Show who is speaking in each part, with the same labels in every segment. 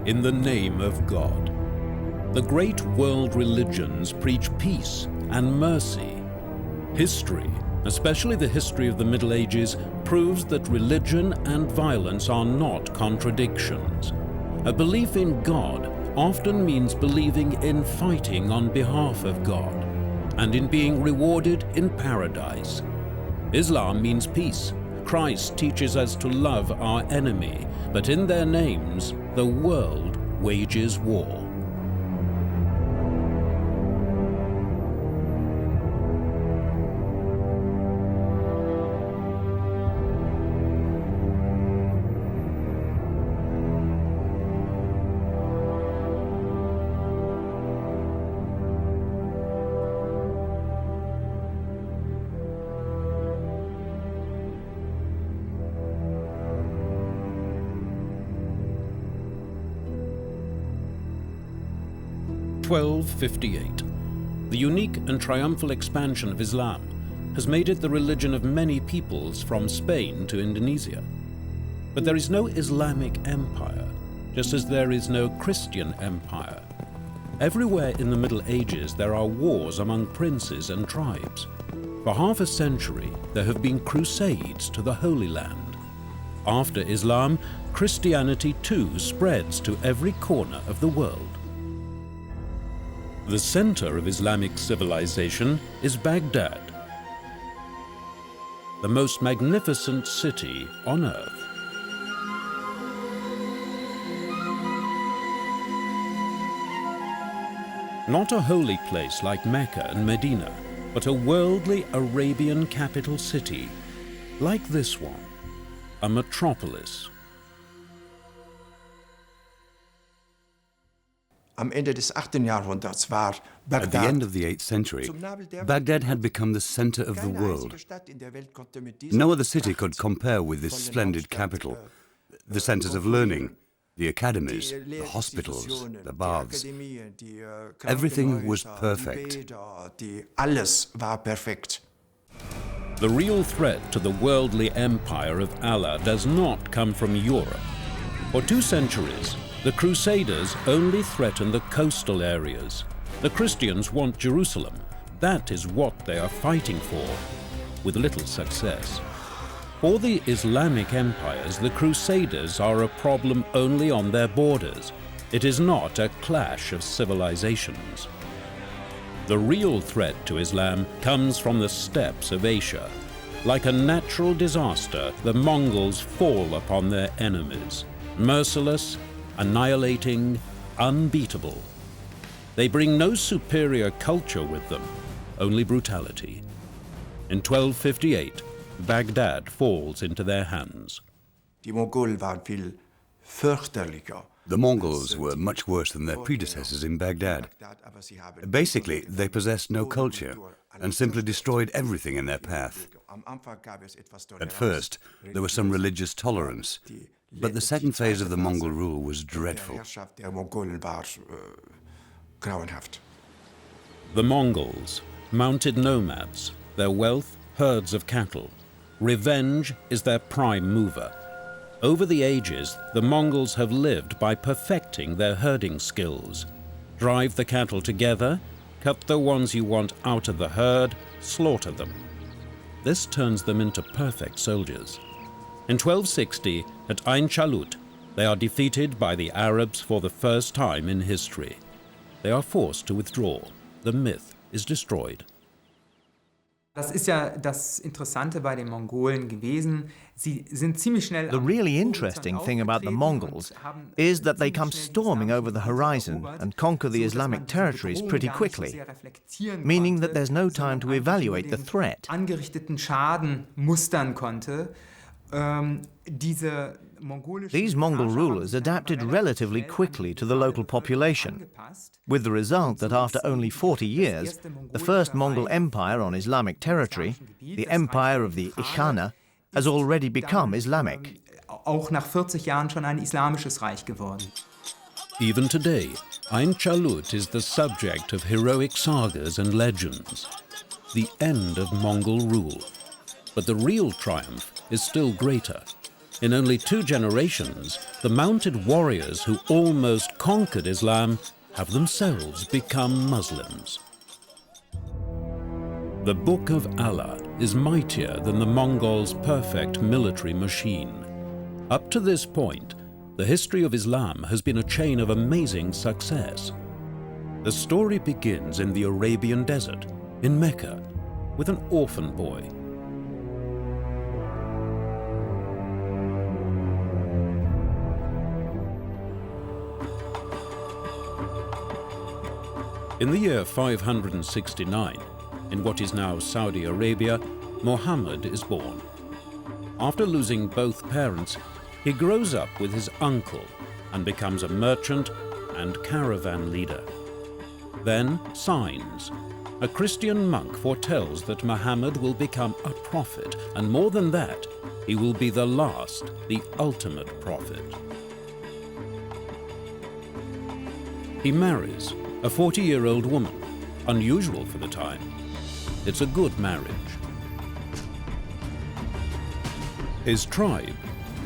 Speaker 1: in the name of God. The great world religions preach peace and mercy. History, especially the history of the Middle Ages, proves that religion and violence are not contradictions. A belief in God often means believing in fighting on behalf of God and in being rewarded in paradise. Islam means peace. Christ teaches us to love our enemy, but in their names, the world wages war. The unique and triumphal expansion of Islam has made it the religion of many peoples from Spain to Indonesia. But there is no Islamic empire, just as there is no Christian empire. Everywhere in the Middle Ages there are wars among princes and tribes. For half a century there have been crusades to the Holy Land. After Islam, Christianity too spreads to every corner of the world. The center of Islamic civilization is Baghdad, the most magnificent city on earth. Not a holy place like Mecca and Medina, but a worldly Arabian capital city, like this one, a metropolis.
Speaker 2: At the
Speaker 3: end of the 8th century, Baghdad had become the center of the world. No other city could compare with this splendid capital. The centers of learning, the academies, the hospitals, the baths. Everything was perfect.
Speaker 1: The real threat to the worldly empire of Allah does not come from Europe. For 2 centuries, the Crusaders only threaten the coastal areas. The Christians want Jerusalem. That is what they are fighting for, with little success. For the Islamic empires, the Crusaders are a problem only on their borders. It is not a clash of civilizations. The real threat to Islam comes from the steppes of Asia. Like a natural disaster, the Mongols fall upon their enemies, merciless, annihilating, unbeatable. They bring no superior culture with them, only brutality. In 1258, Baghdad falls into their hands.
Speaker 3: The Mongols were much worse than their predecessors in Baghdad. Basically, they possessed no culture and simply destroyed everything in their path. At first, there was some religious tolerance, but the second phase of the Mongol rule was dreadful.
Speaker 1: The Mongols, mounted nomads, their wealth, herds of cattle. Revenge is their prime mover. Over the ages, the Mongols have lived by perfecting their herding skills. Drive the cattle together, cut the ones you want out of the herd, slaughter them. This turns them into perfect soldiers. In 1260, at Ain Chalut, they are defeated by the Arabs for the first time in history. They are forced to withdraw. The myth is destroyed.
Speaker 4: Das ist ja das Interessante bei den Mongolen gewesen. Sie sind ziemlich schnell.
Speaker 5: The really interesting thing about the Mongols is that they come storming over the horizon and conquer the Islamic territories pretty quickly, meaning that there's no time to evaluate the threat.
Speaker 4: Angerichteten Schaden mustern konnte.
Speaker 5: These Mongol rulers adapted relatively quickly to the local population, with the result that after only 40 years, the first Mongol empire on Islamic territory, the empire of the Ikhana, has already become Islamic.
Speaker 4: Auch nach 40 Jahren schon ein islamisches Reich geworden.
Speaker 1: Even today, Ain Chalut is the subject of heroic sagas and legends. The end of Mongol rule. But the real triumph is still greater. In only 2 generations, the mounted warriors who almost conquered Islam have themselves become Muslims. The Book of Allah is mightier than the Mongols' perfect military machine. Up to this point, the history of Islam has been a chain of amazing success. The story begins in the Arabian desert, in Mecca, with an orphan boy. In the year 569, in what is now Saudi Arabia, Muhammad is born. After losing both parents, he grows up with his uncle and becomes a merchant and caravan leader. Then signs. A Christian monk foretells that Muhammad will become a prophet, and more than that, he will be the last, the ultimate prophet. He marries a 40-year-old woman, unusual for the time. It's a good marriage. His tribe,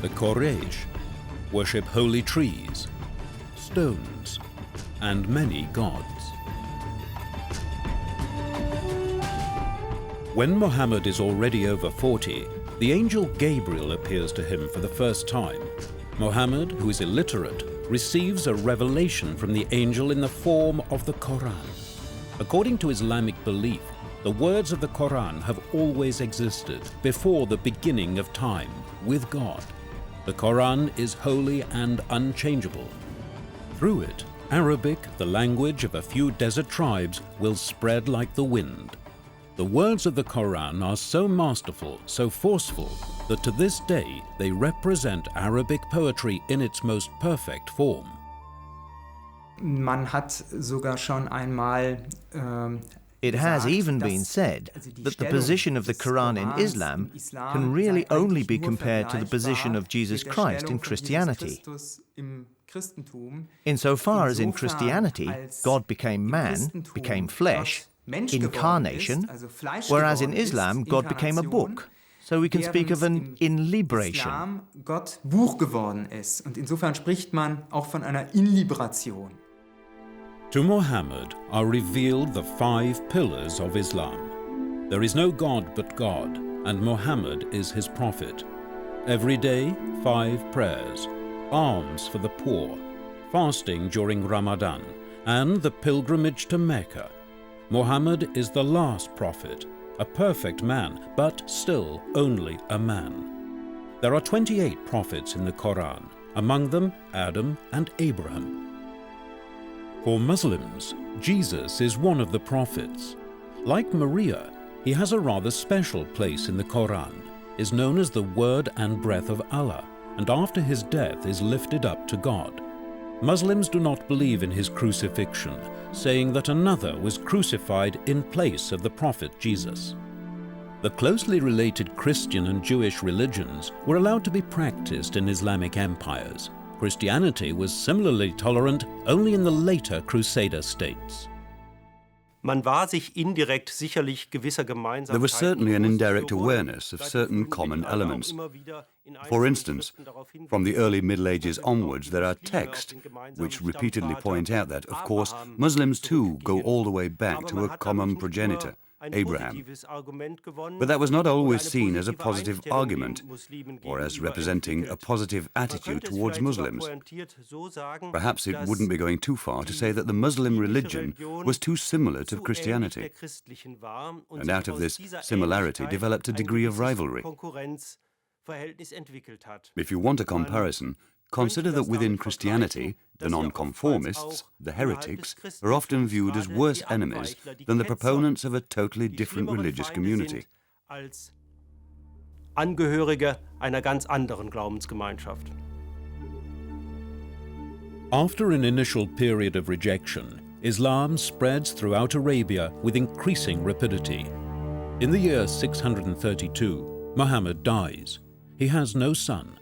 Speaker 1: the Crusades, worship holy trees, stones, and many gods. When Muhammad is already over 40, the angel Gabriel appears to him for the first time. Muhammad, who is illiterate, receives a revelation from the angel in the form of the Quran. According to Islamic belief, the words of the Quran have always existed before the beginning of time, with God. The Quran is holy and unchangeable. Through it, Arabic, the language of a few desert tribes, will spread like the wind. The words of the Quran are so masterful, so forceful, that to this day they represent Arabic poetry in its most perfect form.
Speaker 4: Man hat sogar schon einmal
Speaker 5: It has even been said that the position of the Quran in Islam can really only be compared to the position of Jesus Christ in Christianity. Insofar as in Christianity, God became man, became flesh, incarnation, whereas in Islam, God became a book. So we can speak of an inlibration.
Speaker 4: Gott Buch geworden ist. Und insofern spricht man auch von einer Inlibration.
Speaker 1: To Muhammad are revealed the 5 pillars of Islam. There is no God but God, and Muhammad is his prophet. Every day, 5 prayers, alms for the poor, fasting during Ramadan, and the pilgrimage to Mecca. Muhammad is the last prophet, a perfect man, but still only a man. There are 28 prophets in the Quran, among them Adam and Abraham. For Muslims, Jesus is one of the prophets. Like Maria, he has a rather special place in the Quran, is known as the word and breath of Allah, and after his death is lifted up to God. Muslims do not believe in his crucifixion, saying that another was crucified in place of the prophet Jesus. The closely related Christian and Jewish religions were allowed to be practiced in Islamic empires. Christianity was similarly tolerant only in the later Crusader states.
Speaker 2: There
Speaker 3: was certainly an indirect awareness of certain common elements. For instance, from the early Middle Ages onwards, there are texts which repeatedly point out that, of course, Muslims too go all the way back to a common progenitor, Abraham. But that was not always seen as a positive argument or as representing a positive attitude towards Muslims. Perhaps it wouldn't be going too far to say that the Muslim religion was too similar to Christianity, and out of this similarity developed a degree of rivalry. If you want a comparison, consider that within Christianity, the nonconformists, the heretics, are often viewed as worse enemies than the proponents of a totally different religious community.
Speaker 2: Angehörige einer ganz anderen Glaubensgemeinschaft.
Speaker 1: After an initial period of rejection, Islam spreads throughout Arabia with increasing rapidity. In the year 632, Muhammad dies. He has no son.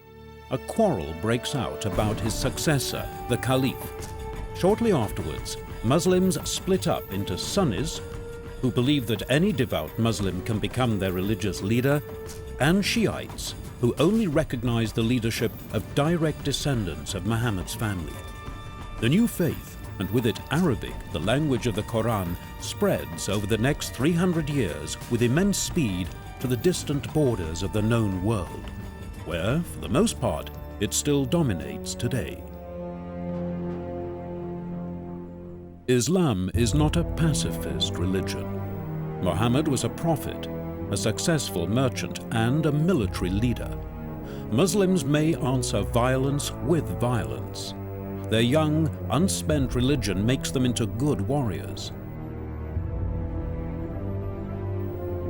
Speaker 1: A quarrel breaks out about his successor, the Caliph. Shortly afterwards, Muslims split up into Sunnis, who believe that any devout Muslim can become their religious leader, and Shiites, who only recognized the leadership of direct descendants of Muhammad's family. The new faith, and with it Arabic, the language of the Quran, spreads over the next 300 years with immense speed to the distant borders of the known world, where, for the most part, it still dominates today. Islam is not a pacifist religion. Muhammad was a prophet, a successful merchant, and a military leader. Muslims may answer violence with violence. Their young, unspent religion makes them into good warriors.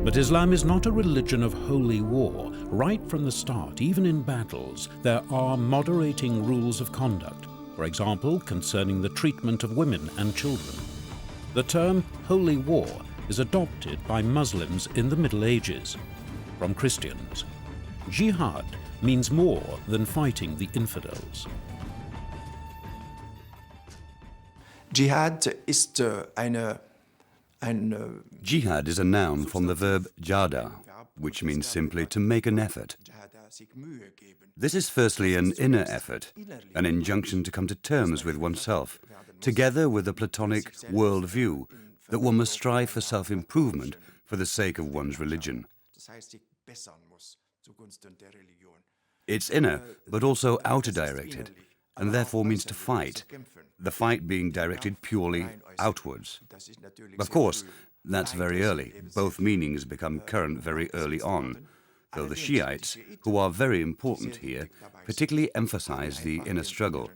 Speaker 1: But Islam is not a religion of holy war. Right from the start, even in battles, there are moderating rules of conduct, for example, concerning the treatment of women and children. The term holy war is adopted by Muslims in the Middle Ages from Christians. Jihad means more than fighting the infidels.
Speaker 6: Jihad ist
Speaker 3: Jihad is a noun from the verb jada, which means simply to make an effort. This is firstly an inner effort, an injunction to come to terms with oneself, together with a Platonic world-view that one must strive for self-improvement for the sake of one's religion. It's inner, but also outer-directed, and therefore means to fight, the fight being directed purely outwards. Of course, that's very early. Both meanings become current very early on, though the Shiites, who are very important here, particularly emphasize the inner struggle,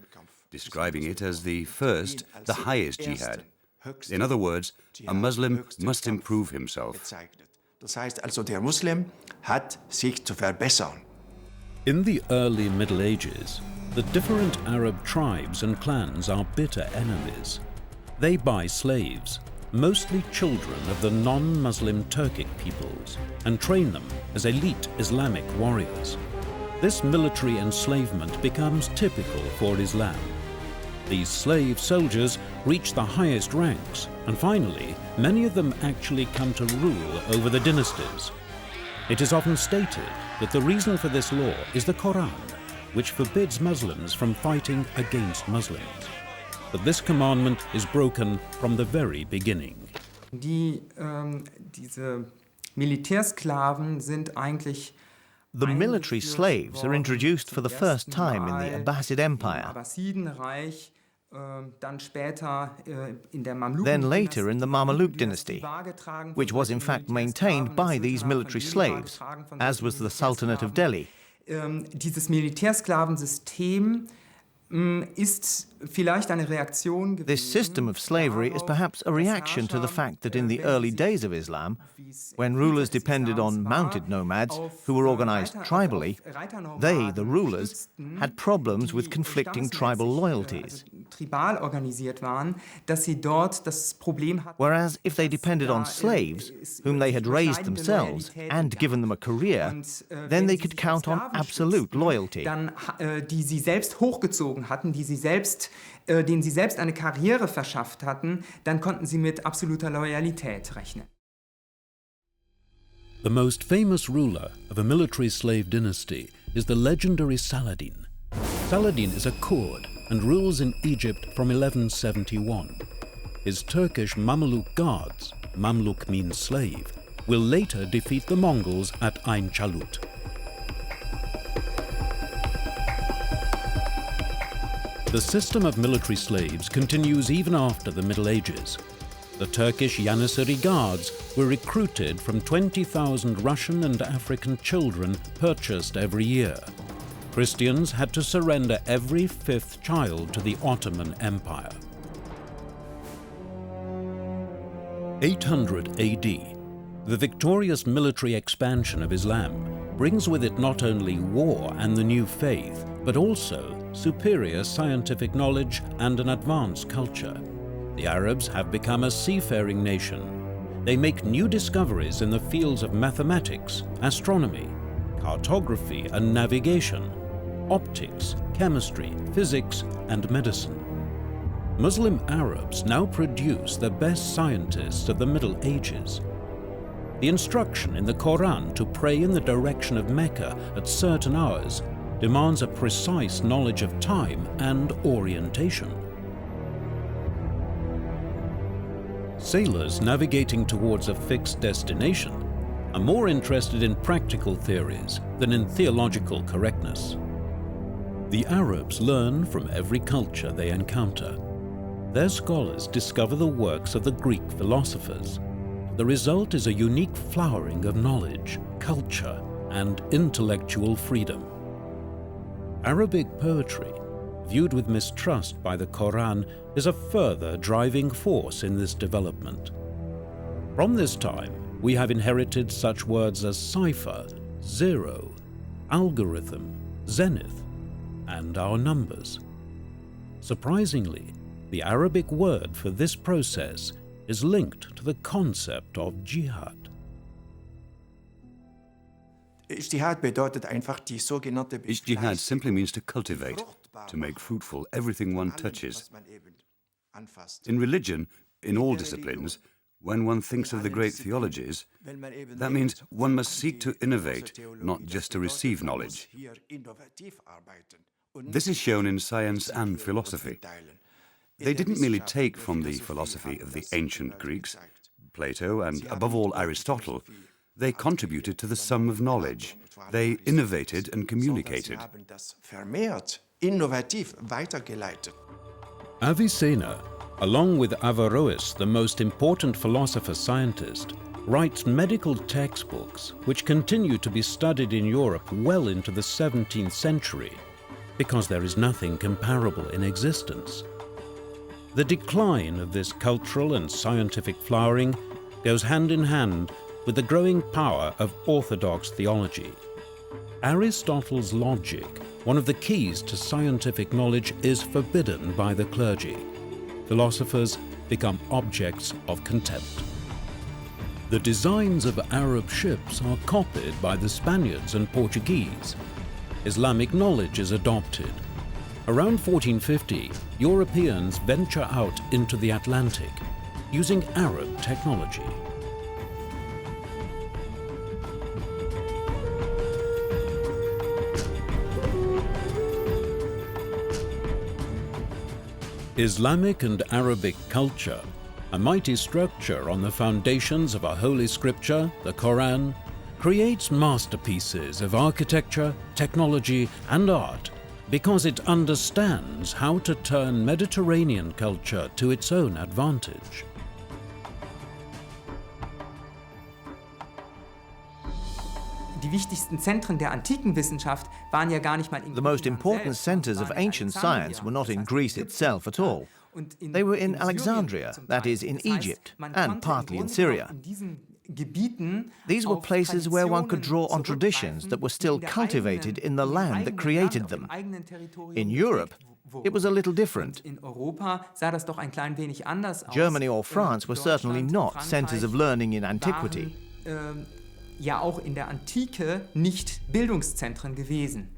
Speaker 3: describing it as the first, the highest jihad. In other words, a Muslim must improve himself.
Speaker 6: Das heißt also, der Muslim hat sich zu verbessern.
Speaker 1: In the early Middle Ages, the different Arab tribes and clans are bitter enemies. They buy slaves, mostly children of the non-Muslim Turkic peoples, and train them as elite Islamic warriors. This military enslavement becomes typical for Islam. These slave soldiers reach the highest ranks, and finally, many of them actually come to rule over the dynasties. It is often stated that the reason for this law is the Quran, which forbids Muslims from fighting against Muslims. But this commandment is broken from the very beginning.
Speaker 4: Diese Militärsklaven sind eigentlich
Speaker 5: The military slaves are introduced for the first time in the Abbasid Empire, then later in the Mamluk dynasty, which was in fact maintained by these military slaves, as was the Sultanate of Delhi.
Speaker 4: Dieses Militärsklavensystem ist vielleicht eine Reaktion gewesen.
Speaker 5: This system of slavery is perhaps a reaction to the fact that in the early days of Islam, when rulers depended on mounted nomads who were organized tribally, they, the rulers, had problems with conflicting tribal loyalties.
Speaker 4: Tribal organisiert waren, dass sie dort das Problem hatten.
Speaker 5: Whereas if they depended on slaves, whom they had raised themselves and given them a career, then they could count on absolute loyalty.
Speaker 4: Dann, die sie selbst hochgezogen hatten, denen sie selbst eine Karriere verschafft hatten, dann konnten sie mit absoluter Loyalität rechnen.
Speaker 1: The most famous ruler of a military slave dynasty is the legendary Saladin. Saladin is a Kurd and rules in Egypt from 1171. His Turkish Mamluk guards, Mamluk means slave, will later defeat the Mongols at Ain Chalut. The system of military slaves continues even after the Middle Ages. The Turkish Janissary Guards were recruited from 20,000 Russian and African children purchased every year. Christians had to surrender every fifth child to the Ottoman Empire. 800 AD, the victorious military expansion of Islam brings with it not only war and the new faith, but also superior scientific knowledge and an advanced culture. The Arabs have become a seafaring nation. They make new discoveries in the fields of mathematics, astronomy, cartography and navigation, optics, chemistry, physics and medicine. Muslim Arabs now produce the best scientists of the Middle Ages. The instruction in the Quran to pray in the direction of Mecca at certain hours demands a precise knowledge of time and orientation. Sailors navigating towards a fixed destination are more interested in practical theories than in theological correctness. The Arabs learn from every culture they encounter. Their scholars discover the works of the Greek philosophers. The result is a unique flowering of knowledge, culture, and intellectual freedom. Arabic poetry, viewed with mistrust by the Quran, is a further driving force in this development. From this time, we have inherited such words as cipher, zero, algorithm, zenith, and our numbers. Surprisingly, the Arabic word for this process is linked to the concept of jihad.
Speaker 3: Jihad simply means to cultivate, to make fruitful everything one touches. In religion, in all disciplines, when one thinks of the great theologies, that means one must seek to innovate, not just to receive knowledge. This is shown in science and philosophy. They didn't merely take from the philosophy of the ancient Greeks, Plato, and above all Aristotle. They contributed to the sum of knowledge. They innovated and communicated.
Speaker 1: Avicenna, along with Averroes, the most important philosopher-scientist, writes medical textbooks which continue to be studied in Europe well into the 17th century, because there is nothing comparable in existence. The decline of this cultural and scientific flowering goes hand in hand with the growing power of orthodox theology. Aristotle's logic, one of the keys to scientific knowledge, is forbidden by the clergy. Philosophers become objects of contempt. The designs of Arab ships are copied by the Spaniards and Portuguese. Islamic knowledge is adopted. Around 1450, Europeans venture out into the Atlantic using Arab technology. Islamic and Arabic culture, a mighty structure on the foundations of a holy scripture, the Quran, creates masterpieces of architecture, technology, and art because it understands how to turn Mediterranean culture to its own advantage.
Speaker 4: Die wichtigsten Zentren der antiken Wissenschaft waren ja gar nicht mal in
Speaker 5: The most important centers of ancient science were not in Greece itself at all. They were in Alexandria, that is, in Egypt, and partly in Syria. These were places where one could draw on traditions that were still cultivated in the land that created them. In Europe, it was a little different. Germany or France were certainly not centers of learning in antiquity.
Speaker 4: Ja auch in der Antike nicht Bildungszentren gewesen.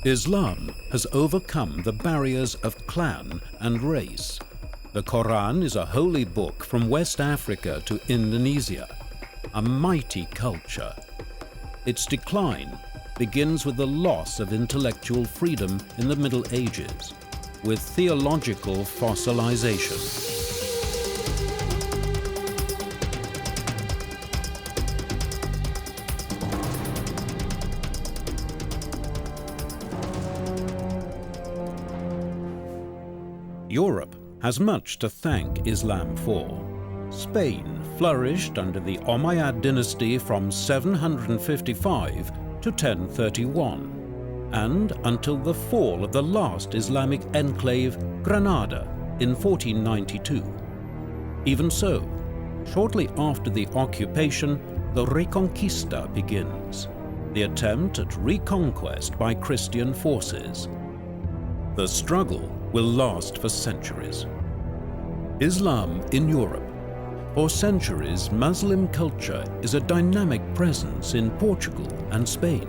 Speaker 1: Islam has overcome the barriers of clan and race. The Quran is a holy book from West Africa to Indonesia, a mighty culture. Its decline begins with the loss of intellectual freedom in the Middle Ages, with theological fossilization. Europe has much to thank Islam for. Spain flourished under the Umayyad dynasty from 755 to 1031, and until the fall of the last Islamic enclave, Granada, in 1492. Even so, shortly after the occupation, the Reconquista begins, the attempt at reconquest by Christian forces. The struggle will last for centuries. Islam in Europe. For centuries, Muslim culture is a dynamic presence in Portugal and Spain.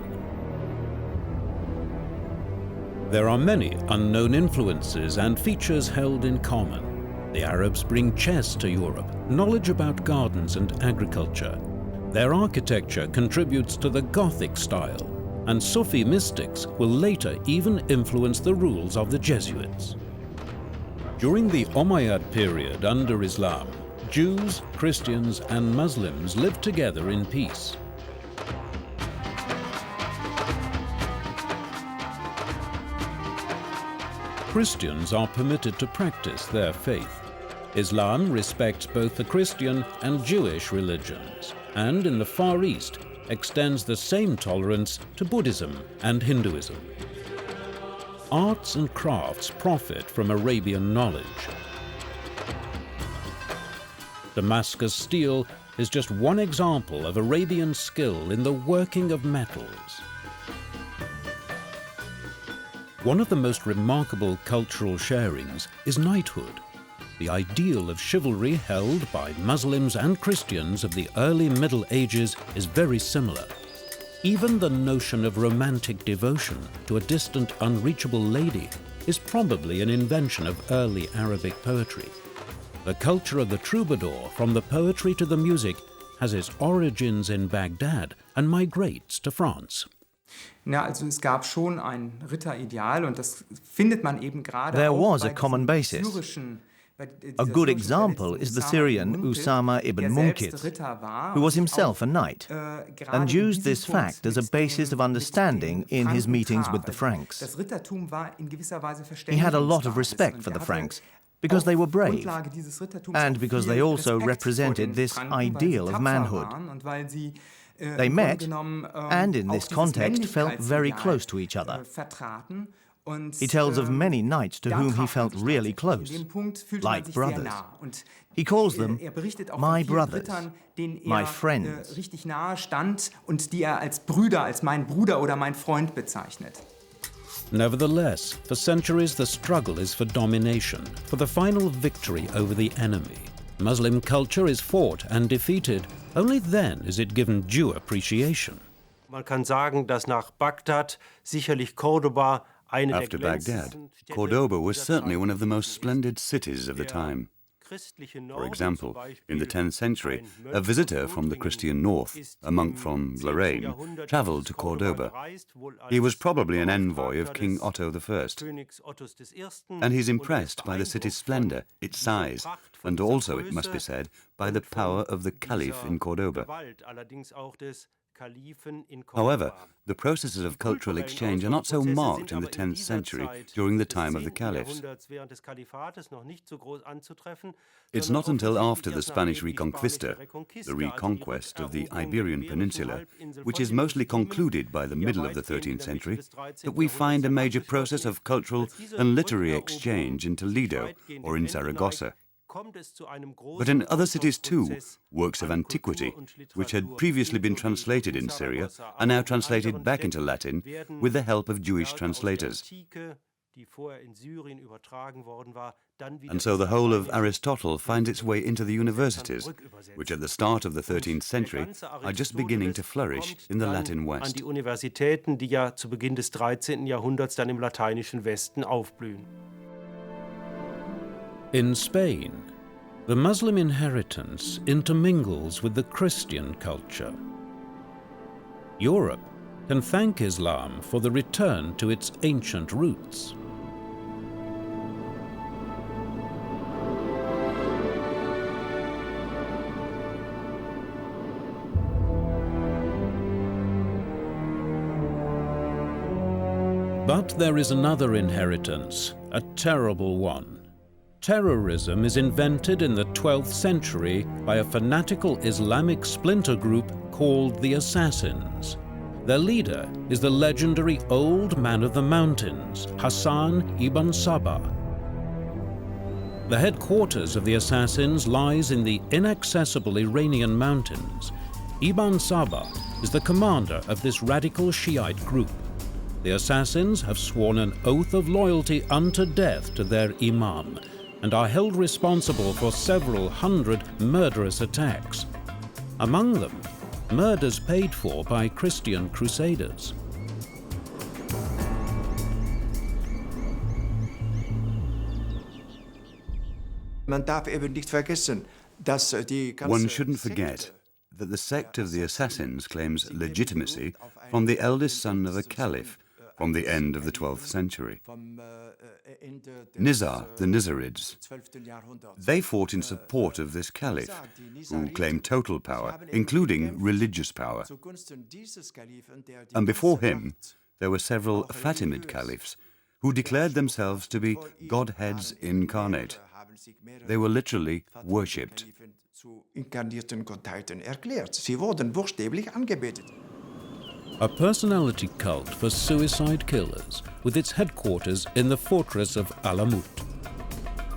Speaker 1: There are many unknown influences and features held in common. The Arabs bring chess to Europe, knowledge about gardens and agriculture. Their architecture contributes to the Gothic style, and Sufi mystics will later even influence the rules of the Jesuits. During the Umayyad period under Islam, Jews, Christians, and Muslims lived together in peace. Christians are permitted to practice their faith. Islam respects both the Christian and Jewish religions, and in the Far East extends the same tolerance to Buddhism and Hinduism. Arts and crafts profit from Arabian knowledge. Damascus steel is just one example of Arabian skill in the working of metals. One of the most remarkable cultural sharings is knighthood. The ideal of chivalry held by Muslims and Christians of the early Middle Ages is very similar. Even the notion of romantic devotion to a distant, unreachable lady is probably an invention of early Arabic poetry. The culture of the troubadour, from the poetry to the music, has its origins in Baghdad and migrates to France.
Speaker 4: Ja, also es gab schon ein Ritterideal und das findet man eben gerade
Speaker 5: There
Speaker 4: auch
Speaker 5: was
Speaker 4: bei
Speaker 5: a common
Speaker 4: diesem
Speaker 5: basis.
Speaker 4: syrischen, bei
Speaker 5: A
Speaker 4: dieser
Speaker 5: good
Speaker 4: syrischen
Speaker 5: example
Speaker 4: Verletzung
Speaker 5: is the
Speaker 4: Usama
Speaker 5: Syrian
Speaker 4: ibn Munqidh,
Speaker 5: Usama ibn
Speaker 4: der
Speaker 5: Munqidh,
Speaker 4: selbst Ritter war
Speaker 5: who was
Speaker 4: und
Speaker 5: himself
Speaker 4: auch,
Speaker 5: a knight,
Speaker 4: gerade
Speaker 5: and
Speaker 4: in
Speaker 5: used
Speaker 4: diesem
Speaker 5: this
Speaker 4: Punkt
Speaker 5: fact as a
Speaker 4: mit
Speaker 5: basis
Speaker 4: dem-
Speaker 5: of understanding
Speaker 4: mit dem
Speaker 5: in his meetings
Speaker 4: Frankenpaar.
Speaker 5: with the Franks.
Speaker 4: Das Rittertum war in gewisser Weise
Speaker 5: He had a lot of
Speaker 4: Verständigungsbasis
Speaker 5: respect
Speaker 4: und
Speaker 5: for the
Speaker 4: er hatte
Speaker 5: Franks because they were
Speaker 4: auf
Speaker 5: brave
Speaker 4: Grundlage dieses Rittertums
Speaker 5: and
Speaker 4: auch
Speaker 5: because
Speaker 4: viel
Speaker 5: they also
Speaker 4: Respekt vor
Speaker 5: represented
Speaker 4: den
Speaker 5: this
Speaker 4: Franken, weil sie
Speaker 5: ideal of
Speaker 4: tapfer
Speaker 5: manhood.
Speaker 4: waren und weil sie,
Speaker 5: They
Speaker 4: im
Speaker 5: met,
Speaker 4: Grunde genommen,
Speaker 5: and in
Speaker 4: auch
Speaker 5: this
Speaker 4: dieses
Speaker 5: context felt very
Speaker 4: Männlichkeitsideal,
Speaker 5: close to each other.
Speaker 4: Vertraten. Und,
Speaker 5: He tells of many knights to
Speaker 4: da
Speaker 5: whom he
Speaker 4: traf man
Speaker 5: felt
Speaker 4: sich
Speaker 5: really
Speaker 4: tatsächlich.
Speaker 5: close,
Speaker 4: In dem Punkt fühlte man
Speaker 5: like
Speaker 4: sich sehr
Speaker 5: brothers.
Speaker 4: nah. Und
Speaker 5: He calls them
Speaker 4: berichtet auch
Speaker 5: my
Speaker 4: von vielen
Speaker 5: brothers,
Speaker 4: Rittern, denen
Speaker 5: my friends.
Speaker 4: richtig nahe stand und die als Brüder, als mein Bruder oder mein Freund bezeichnet.
Speaker 1: Nevertheless, for centuries the struggle is for domination, for the final victory over the enemy. Muslim culture is fought and defeated. Only then is it given due appreciation.
Speaker 2: Man kann sagen, dass nach Bagdad sicherlich Cordoba eine der
Speaker 3: After Baghdad,
Speaker 2: glänzendsten Städte
Speaker 3: Cordoba was
Speaker 2: dieser
Speaker 3: certainly
Speaker 2: Zeit
Speaker 3: one of the most
Speaker 2: ist.
Speaker 3: splendid cities of the time.
Speaker 2: Christliche
Speaker 3: For
Speaker 2: Norden
Speaker 3: example,
Speaker 2: zum
Speaker 3: in the
Speaker 2: Beispiel,
Speaker 3: 10th century,
Speaker 2: ein
Speaker 3: a
Speaker 2: Mönch
Speaker 3: visitor
Speaker 2: aus
Speaker 3: from the
Speaker 2: Lothringen
Speaker 3: Christian north,
Speaker 2: ist
Speaker 3: a monk
Speaker 2: im
Speaker 3: from
Speaker 2: 10.
Speaker 3: Lorraine,
Speaker 2: Jahrhundert
Speaker 3: travelled
Speaker 2: nach
Speaker 3: to
Speaker 2: Cordoba
Speaker 3: Cordoba.
Speaker 2: gereist, wohl
Speaker 3: He was
Speaker 2: als
Speaker 3: probably an envoy of
Speaker 2: Beauftragter
Speaker 3: King
Speaker 2: des
Speaker 3: Otto I,
Speaker 2: Königs Ottos I.
Speaker 3: and he's
Speaker 2: und
Speaker 3: impressed by the
Speaker 2: ist
Speaker 3: city's
Speaker 2: beeindruckt
Speaker 3: splendor,
Speaker 2: von
Speaker 3: its
Speaker 2: dieser
Speaker 3: size,
Speaker 2: Pracht, von
Speaker 3: and
Speaker 2: dieser
Speaker 3: also, it must be
Speaker 2: Größe
Speaker 3: said, by
Speaker 2: und
Speaker 3: the
Speaker 2: von
Speaker 3: power of the Caliph
Speaker 2: dieser
Speaker 3: in Cordoba.
Speaker 2: Gewalt, allerdings auch des Kalifen in
Speaker 3: However,
Speaker 2: Cordoba.
Speaker 3: the processes of cultural exchange are not so marked in the 10th century during the time of the caliphs. It's not until after the Spanish Reconquista, the reconquest of the Iberian Peninsula, which is mostly concluded by the middle of the 13th century, that we find a major process of cultural and literary exchange in Toledo or in Zaragoza. But in other cities too, works of antiquity, which had previously been translated in Syria, are now translated back into Latin with the help of Jewish translators. And so the whole of Aristotle finds its way into the universities, which at the start of the 13th century are just beginning to flourish in the Latin
Speaker 2: An
Speaker 3: West.
Speaker 2: die Universitäten, die ja zu Beginn des 13. Jahrhunderts dann im lateinischen Westen aufblühen.
Speaker 1: In Spain, the Muslim inheritance intermingles with the Christian culture. Europe can thank Islam for the return to its ancient roots. But there is another inheritance, a terrible one. Terrorism is invented in the 12th century by a fanatical Islamic splinter group called the Assassins. Their leader is the legendary Old Man of the Mountains, Hassan ibn Sabah. The headquarters of the Assassins lies in the inaccessible Iranian mountains. Ibn Sabah is the commander of this radical Shiite group. The Assassins have sworn an oath of loyalty unto death to their imam, and are held responsible for several hundred murderous attacks. Among them, murders paid for by Christian Crusaders.
Speaker 6: Man darf eben nicht vergessen, dass die ganze
Speaker 3: One shouldn't forget that the sect of the Assassins claims legitimacy from the eldest son of a caliph from the end of the 12th century. Nizar, the Nizarids. They fought in support of this caliph, who claimed total power, including religious power. And before him, there were several Fatimid caliphs who declared themselves to be Godheads incarnate. They were literally worshipped.
Speaker 6: Sie wurden buchstäblich angebetet.
Speaker 1: A personality cult for suicide killers with its headquarters in the fortress of Alamut.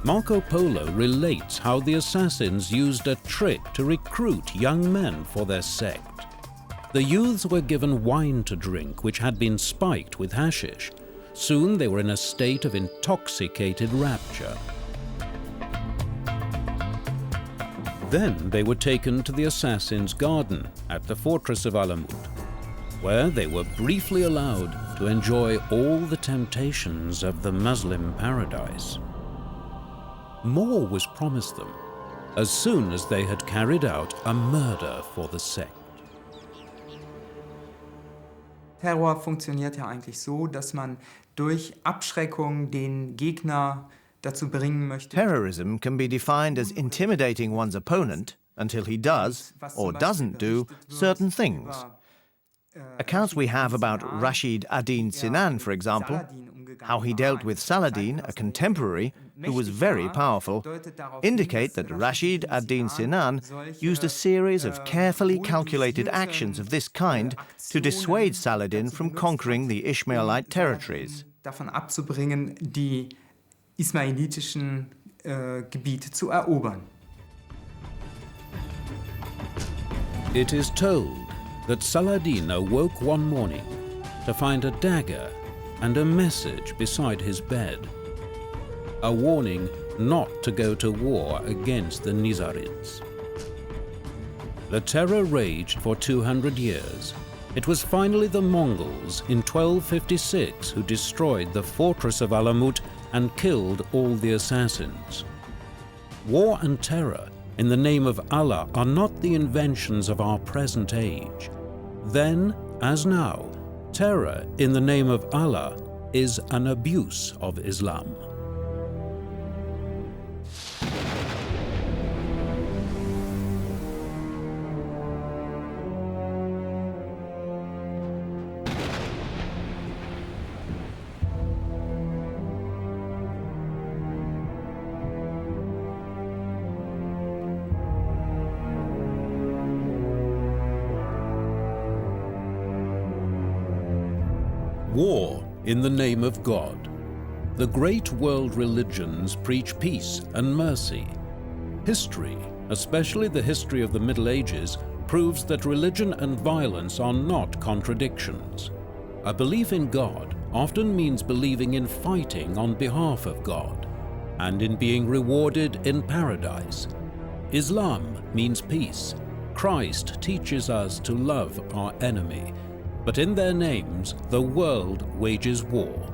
Speaker 1: Marco Polo relates how the assassins used a trick to recruit young men for their sect. The youths were given wine to drink which had been spiked with hashish. Soon they were in a state of intoxicated rapture. Then they were taken to the assassins' garden at the fortress of Alamut, where they were briefly allowed to enjoy all the temptations of the Muslim paradise. More was promised them as soon as they had carried out a murder for the sect.
Speaker 4: Terror funktioniert ja eigentlich so, dass man durch Abschreckung den Gegner dazu bringen möchte.
Speaker 5: Terrorism can be defined as intimidating one's opponent until he does, or doesn't do, certain things. Accounts we have about Rashid ad-Din Sinan, for example, how he dealt with Saladin, a contemporary, who was very powerful, indicate that Rashid ad-Din Sinan used a series of carefully calculated actions of this kind to dissuade Saladin from conquering the Ishmaelite territories.
Speaker 4: Davon abzubringen, die ismailitischen Gebiete zu erobern.
Speaker 1: It is told that Saladin awoke one morning to find a dagger and a message beside his bed, a warning not to go to war against the Nizarids. The terror raged for 200 years. It was finally the Mongols in 1256 who destroyed the fortress of Alamut and killed all the assassins. War and terror in the name of Allah are not the inventions of our present age. Then, as now, terror in the name of Allah is an abuse of Islam. War in the name of God. The great world religions preach peace and mercy. History, especially the history of the Middle Ages, proves that religion and violence are not contradictions. A belief in God often means believing in fighting on behalf of God and in being rewarded in paradise. Islam means peace. Christ teaches us to love our enemy. But in their names, the world wages war.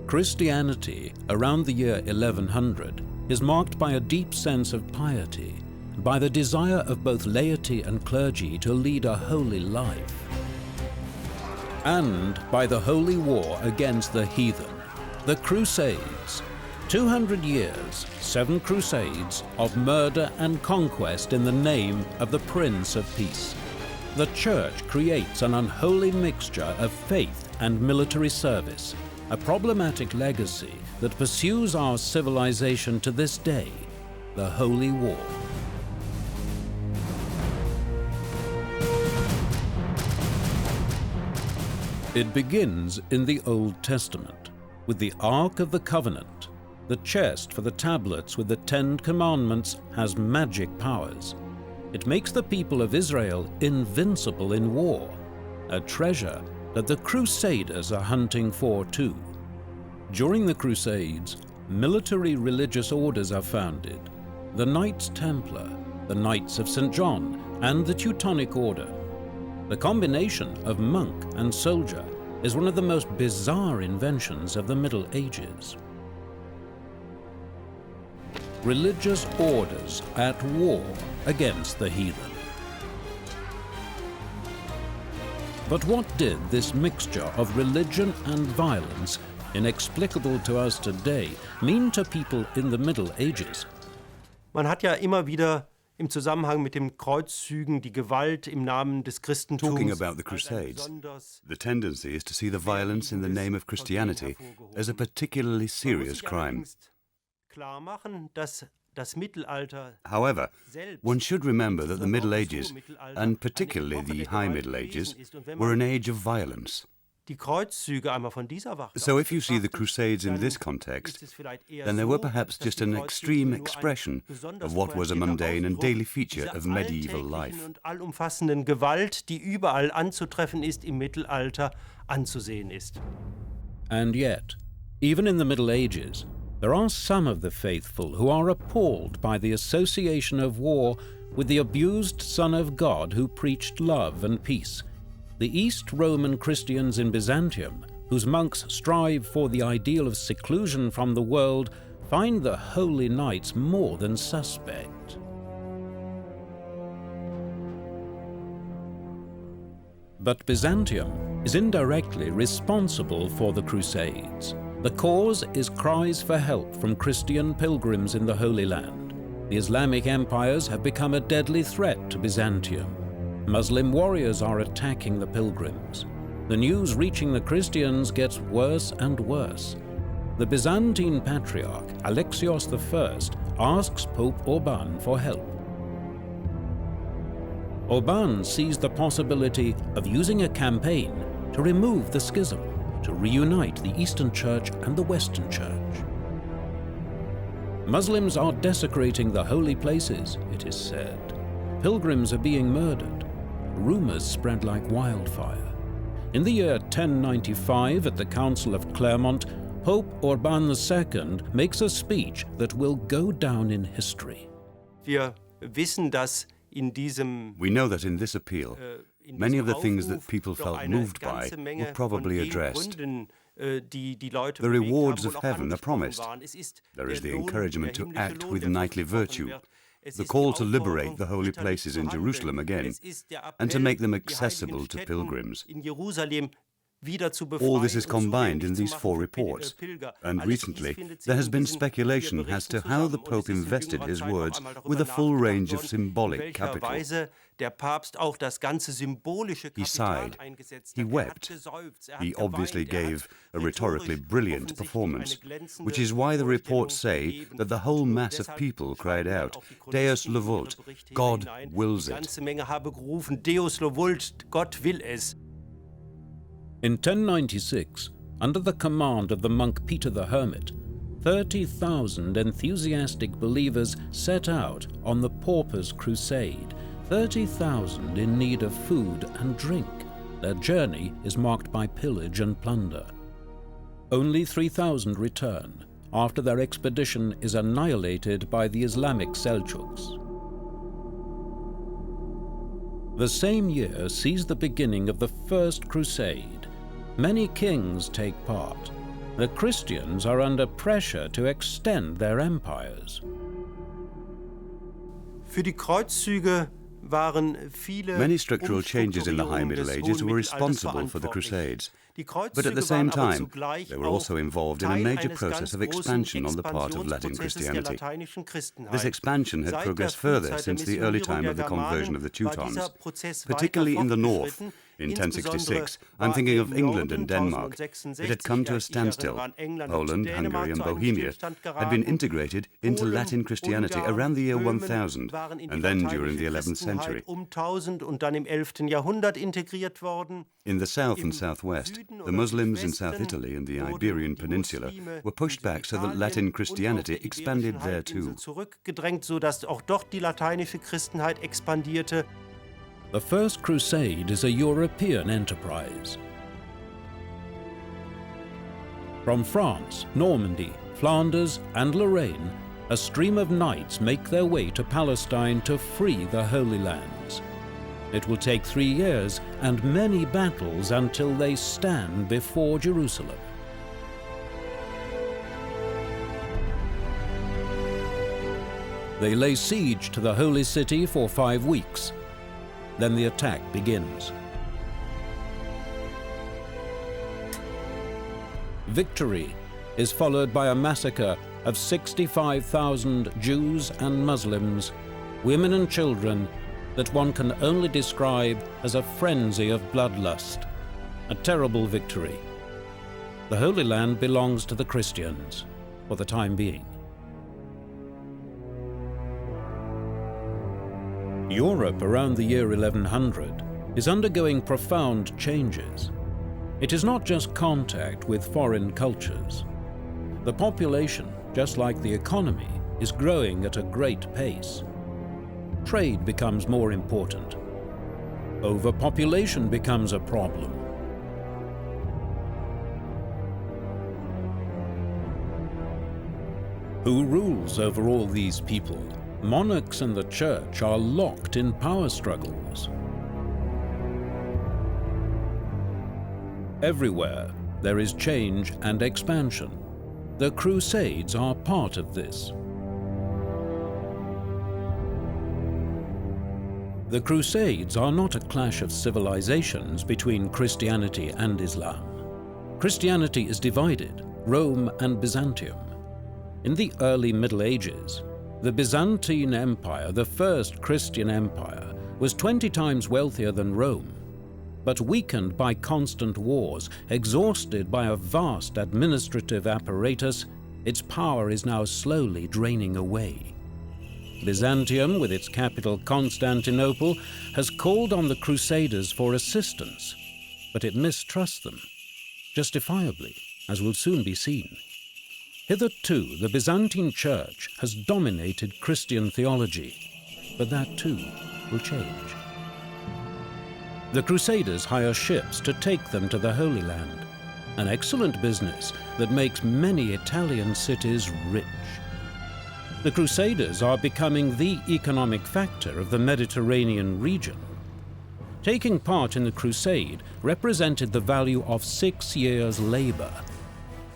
Speaker 1: Christianity, around the year 1100, is marked by a deep sense of piety, by the desire of both laity and clergy to lead a holy life, and by the holy war against the heathen, the Crusades. 200 years, 7 crusades of murder and conquest in the name of the Prince of Peace. The Church creates an unholy mixture of faith and military service, a problematic legacy that pursues our civilization to this day, the Holy War. It begins in the Old Testament with the Ark of the Covenant, the chest for the tablets with the 10 Commandments has magic powers. It makes the people of Israel invincible in war, a treasure that the Crusaders are hunting for too. During the Crusades, military religious orders are founded: the Knights Templar, the Knights of St. John, and the Teutonic Order. The combination of monk and soldier is one of the most bizarre inventions of the Middle Ages. Religious orders at war against the heathen. But what did this mixture of religion and violence, inexplicable to us today, mean to people in the Middle Ages?
Speaker 2: Man hat ja immer wieder im Zusammenhang mit den Kreuzzügen die Gewalt im Namen des Christentums.
Speaker 3: Talking about the Crusades, the tendency is to see the violence in the name of Christianity as a particularly serious crime. However, one should remember that the Middle Ages, and particularly the High Middle Ages, were an age of violence. So if you see the Crusades in this context, then they were perhaps just an extreme expression of what was a mundane and daily feature of medieval life.
Speaker 2: Allumfassenden Gewalt, die überall anzutreffen ist, im Mittelalter anzusehen ist.
Speaker 1: And yet, even in the Middle Ages, there are some of the faithful who are appalled by the association of war with the abused Son of God who preached love and peace. The East Roman Christians in Byzantium, whose monks strive for the ideal of seclusion from the world, find the holy knights more than suspect. But Byzantium is indirectly responsible for the Crusades. The cause is cries for help from Christian pilgrims in the Holy Land. The Islamic empires have become a deadly threat to Byzantium. Muslim warriors are attacking the pilgrims. The news reaching the Christians gets worse and worse. The Byzantine Patriarch Alexios I asks Pope Urban for help. Urban sees the possibility of using a campaign to remove the schism, to reunite the Eastern Church and the Western Church. Muslims are desecrating the holy places, it is said. Pilgrims are being murdered. Rumors spread like wildfire. In the year 1095, at the Council of Clermont, Pope Urban II makes a speech that will go down in history.
Speaker 2: We know that
Speaker 3: in this appeal, many of the things that people felt moved by were probably addressed. The rewards of heaven are promised. There is the encouragement to act with knightly virtue, the call to liberate the holy places in Jerusalem again, and to make them accessible to pilgrims. All this is combined in these 4 reports, and recently there has been speculation as to how the Pope invested his words with a full range of symbolic capital. He sighed, he wept, he obviously gave a rhetorically brilliant performance, which is why the reports say that the whole mass of people cried out, Deus le vult, God wills it.
Speaker 1: In 1096, under the command of the monk Peter the Hermit, 30,000 enthusiastic believers set out on the Paupers' Crusade, 30,000 in need of food and drink. Their journey is marked by pillage and plunder. Only 3,000 return after their expedition is annihilated by the Islamic Seljuks. The same year sees the beginning of the First Crusade. Many kings take part. The Christians are under pressure to extend their empires.
Speaker 3: Many structural changes in the High Middle Ages were responsible for the Crusades, but at the same time, they were also involved in a major process of expansion on the part of Latin Christianity. This expansion had progressed further since the early time of the conversion of the Teutons, particularly in the north, In 1066, I'm thinking of England and Denmark. It had come to a standstill. Poland, Hungary and Bohemia had been integrated into Latin Christianity around the year 1000 and then during the 11th century. In the south and southwest, the Muslims in South Italy and the Iberian Peninsula were pushed back so that Latin Christianity expanded there too.
Speaker 1: The First Crusade is a European enterprise. From France, Normandy, Flanders and Lorraine, a stream of knights make their way to Palestine to free the Holy Lands. It will take 3 years and many battles until they stand before Jerusalem. They lay siege to the Holy City for 5 weeks. Then the attack begins. Victory is followed by a massacre of 65,000 Jews and Muslims, women and children, that one can only describe as a frenzy of bloodlust. A terrible victory. The Holy Land belongs to the Christians, for the time being. Europe around the year 1100 is undergoing profound changes. It is not just contact with foreign cultures. The population, just like the economy, is growing at a great pace. Trade becomes more important. Overpopulation becomes a problem. Who rules over all these people? Monarchs and the church are locked in power struggles. Everywhere there is change and expansion. The Crusades are part of this. The Crusades are not a clash of civilizations between Christianity and Islam. Christianity is divided, Rome and Byzantium. In the early Middle Ages, the Byzantine Empire, the first Christian empire, was 20 times wealthier than Rome, but weakened by constant wars, exhausted by a vast administrative apparatus, its power is now slowly draining away. Byzantium, with its capital Constantinople, has called on the Crusaders for assistance, but it mistrusts them, justifiably, as will soon be seen. Hitherto, the Byzantine Church has dominated Christian theology, but that too will change. The Crusaders hire ships to take them to the Holy Land, an excellent business that makes many Italian cities rich. The Crusaders are becoming the economic factor of the Mediterranean region. Taking part in the crusade represented the value of 6 years' labor.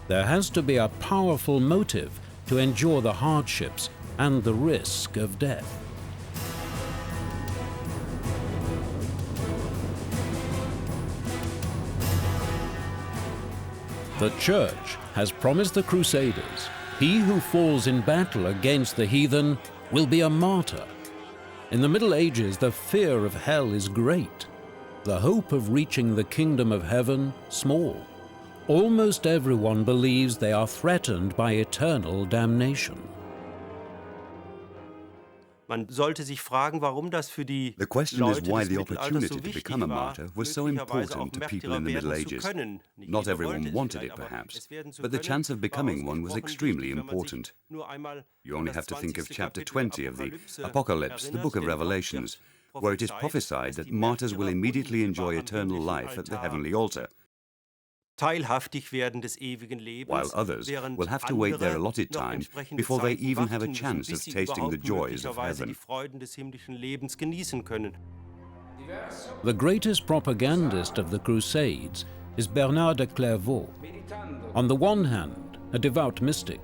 Speaker 1: There has to be a powerful motive to endure the hardships and the risk of death. The Church has promised the Crusaders, he who falls in battle against the heathen will be a martyr. In the Middle Ages, the fear of hell is great, the hope of reaching the kingdom of heaven small. Almost everyone believes they are threatened by eternal damnation.
Speaker 2: Man sollte sich fragen, warum das für die
Speaker 3: The question is
Speaker 2: Leute
Speaker 3: why
Speaker 2: des
Speaker 3: the
Speaker 2: Mittelalters
Speaker 3: opportunity
Speaker 2: so
Speaker 3: to
Speaker 2: wichtig
Speaker 3: become a
Speaker 2: war,
Speaker 3: martyr was so
Speaker 2: möglicherweise auch
Speaker 3: important to people
Speaker 2: Märtyrer
Speaker 3: in the Middle
Speaker 2: werden zu
Speaker 3: Ages.
Speaker 2: können. Nicht
Speaker 3: Not
Speaker 2: jeder
Speaker 3: everyone
Speaker 2: wollte es
Speaker 3: wanted
Speaker 2: vielleicht,
Speaker 3: it,
Speaker 2: aber
Speaker 3: perhaps,
Speaker 2: es werden zu
Speaker 3: but the
Speaker 2: können,
Speaker 3: chance of
Speaker 2: war
Speaker 3: becoming one was
Speaker 2: ausgesprochen
Speaker 3: extremely
Speaker 2: wichtig, wenn man sich
Speaker 3: important.
Speaker 2: nur einmal
Speaker 3: You only
Speaker 2: an
Speaker 3: have
Speaker 2: das
Speaker 3: to think of
Speaker 2: 20.
Speaker 3: chapter
Speaker 2: Kapitel
Speaker 3: 20 of the
Speaker 2: Apokalypse
Speaker 3: Apocalypse, the book of
Speaker 2: erinnert, denn dort
Speaker 3: Revelations,
Speaker 2: wird
Speaker 3: where it is
Speaker 2: prophezeit,
Speaker 3: prophesied
Speaker 2: dass
Speaker 3: that
Speaker 2: die
Speaker 3: martyrs will
Speaker 2: Märtyrer
Speaker 3: immediately
Speaker 2: unmittelbar
Speaker 3: enjoy
Speaker 2: am
Speaker 3: eternal
Speaker 2: himmlischen
Speaker 3: life at the
Speaker 2: Altar
Speaker 3: heavenly altar,
Speaker 2: teilhaftig werden des ewigen Lebens,
Speaker 3: while others
Speaker 2: während
Speaker 3: will have to wait their
Speaker 2: andere
Speaker 3: allotted
Speaker 2: noch
Speaker 3: time
Speaker 2: entsprechende
Speaker 3: before they
Speaker 2: Zeiten
Speaker 3: even have a
Speaker 2: warten
Speaker 3: chance
Speaker 2: müssen,
Speaker 3: of
Speaker 2: bis sie
Speaker 3: tasting the
Speaker 2: überhaupt
Speaker 3: joys of
Speaker 2: möglicherweise die
Speaker 3: heaven.
Speaker 2: Freuden des himmlischen Lebens genießen können.
Speaker 1: The greatest propagandist of the Crusades is Bernard de Clairvaux. On the one hand, a devout mystic.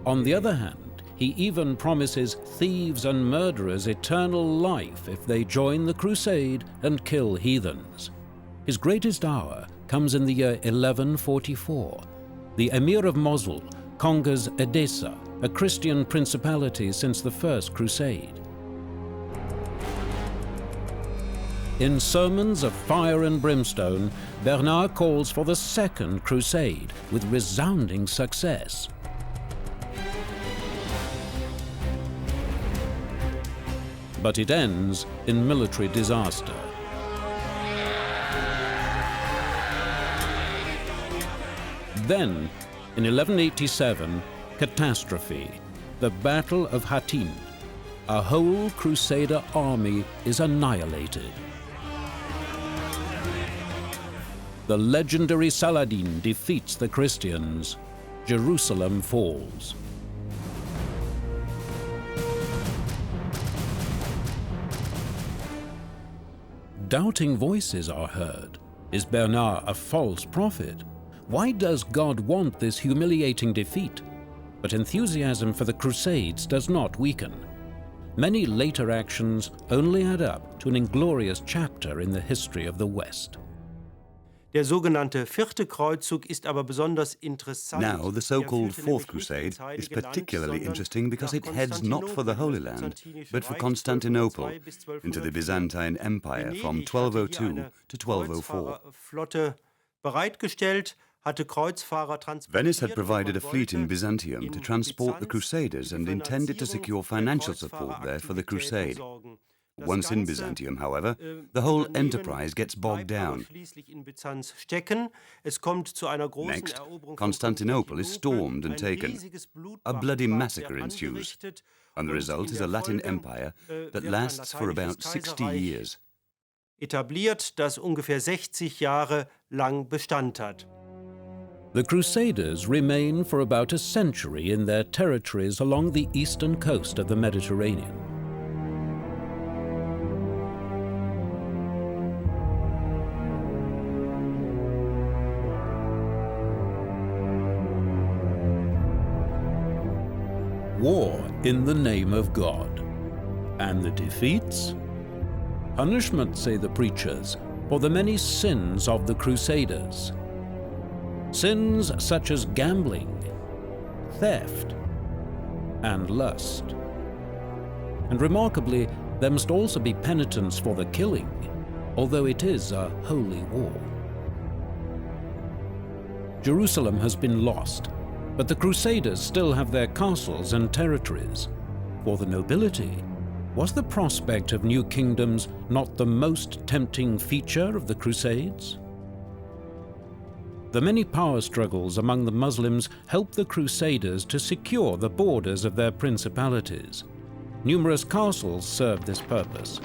Speaker 1: On the other hand, he even promises thieves and murderers eternal life if they join the crusade and kill heathens. His greatest hour comes in the year 1144. The Emir of Mosul conquers Edessa, a Christian principality since the First Crusade. In Sermons of Fire and Brimstone, Bernard calls for the Second Crusade with resounding success. But it ends in military disaster. Then, in 1187, catastrophe, the Battle of Hattin. A whole Crusader army is annihilated. The legendary Saladin defeats the Christians. Jerusalem falls. Doubting voices are heard. Is Bernard a false prophet? Why does God want this humiliating defeat? But enthusiasm for the Crusades does not weaken. Many later actions only add up to an inglorious chapter in the history of the West.
Speaker 2: Der sogenannte Vierte Kreuzzug ist aber besonders interessant.
Speaker 3: Now, the so-called Fourth Crusade is particularly interesting because it heads not for the Holy Land, but for Constantinople, into the Byzantine Empire from 1202 to 1204. Venice had provided a fleet in Byzantium to transport the Crusaders and intended to secure financial support there for the crusade. Once in Byzantium, however, the whole enterprise gets bogged down. Next, Constantinople is stormed and taken. A bloody massacre ensues, and the result is a Latin Empire that lasts for about 60 years.
Speaker 2: Etabliert, das ungefähr 60 Jahre lang Bestand hat.
Speaker 1: The Crusaders remain for about a century in their territories along the eastern coast of the Mediterranean. War in the name of God. And the defeats? Punishment, say the preachers, for the many sins of the Crusaders. Sins such as gambling, theft, and lust. And remarkably, there must also be penitence for the killing, although it is a holy war. Jerusalem has been lost, but the Crusaders still have their castles and territories. For the nobility, was the prospect of new kingdoms not the most tempting feature of the Crusades? The many power struggles among the Muslims helped the Crusaders to secure the borders of their principalities. Numerous castles served this purpose.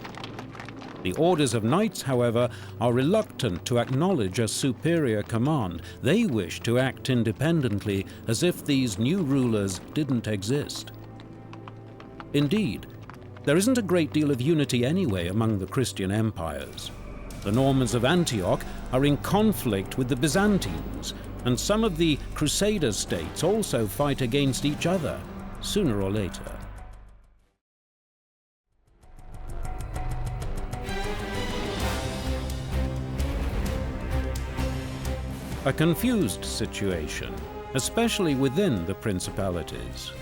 Speaker 1: The orders of knights, however, are reluctant to acknowledge a superior command. They wish to act independently, as if these new rulers didn't exist. Indeed, there isn't a great deal of unity anyway among the Christian empires. The Normans of Antioch are in conflict with the Byzantines, and some of the Crusader states also fight against each other, sooner or later. A confused situation, especially within the principalities.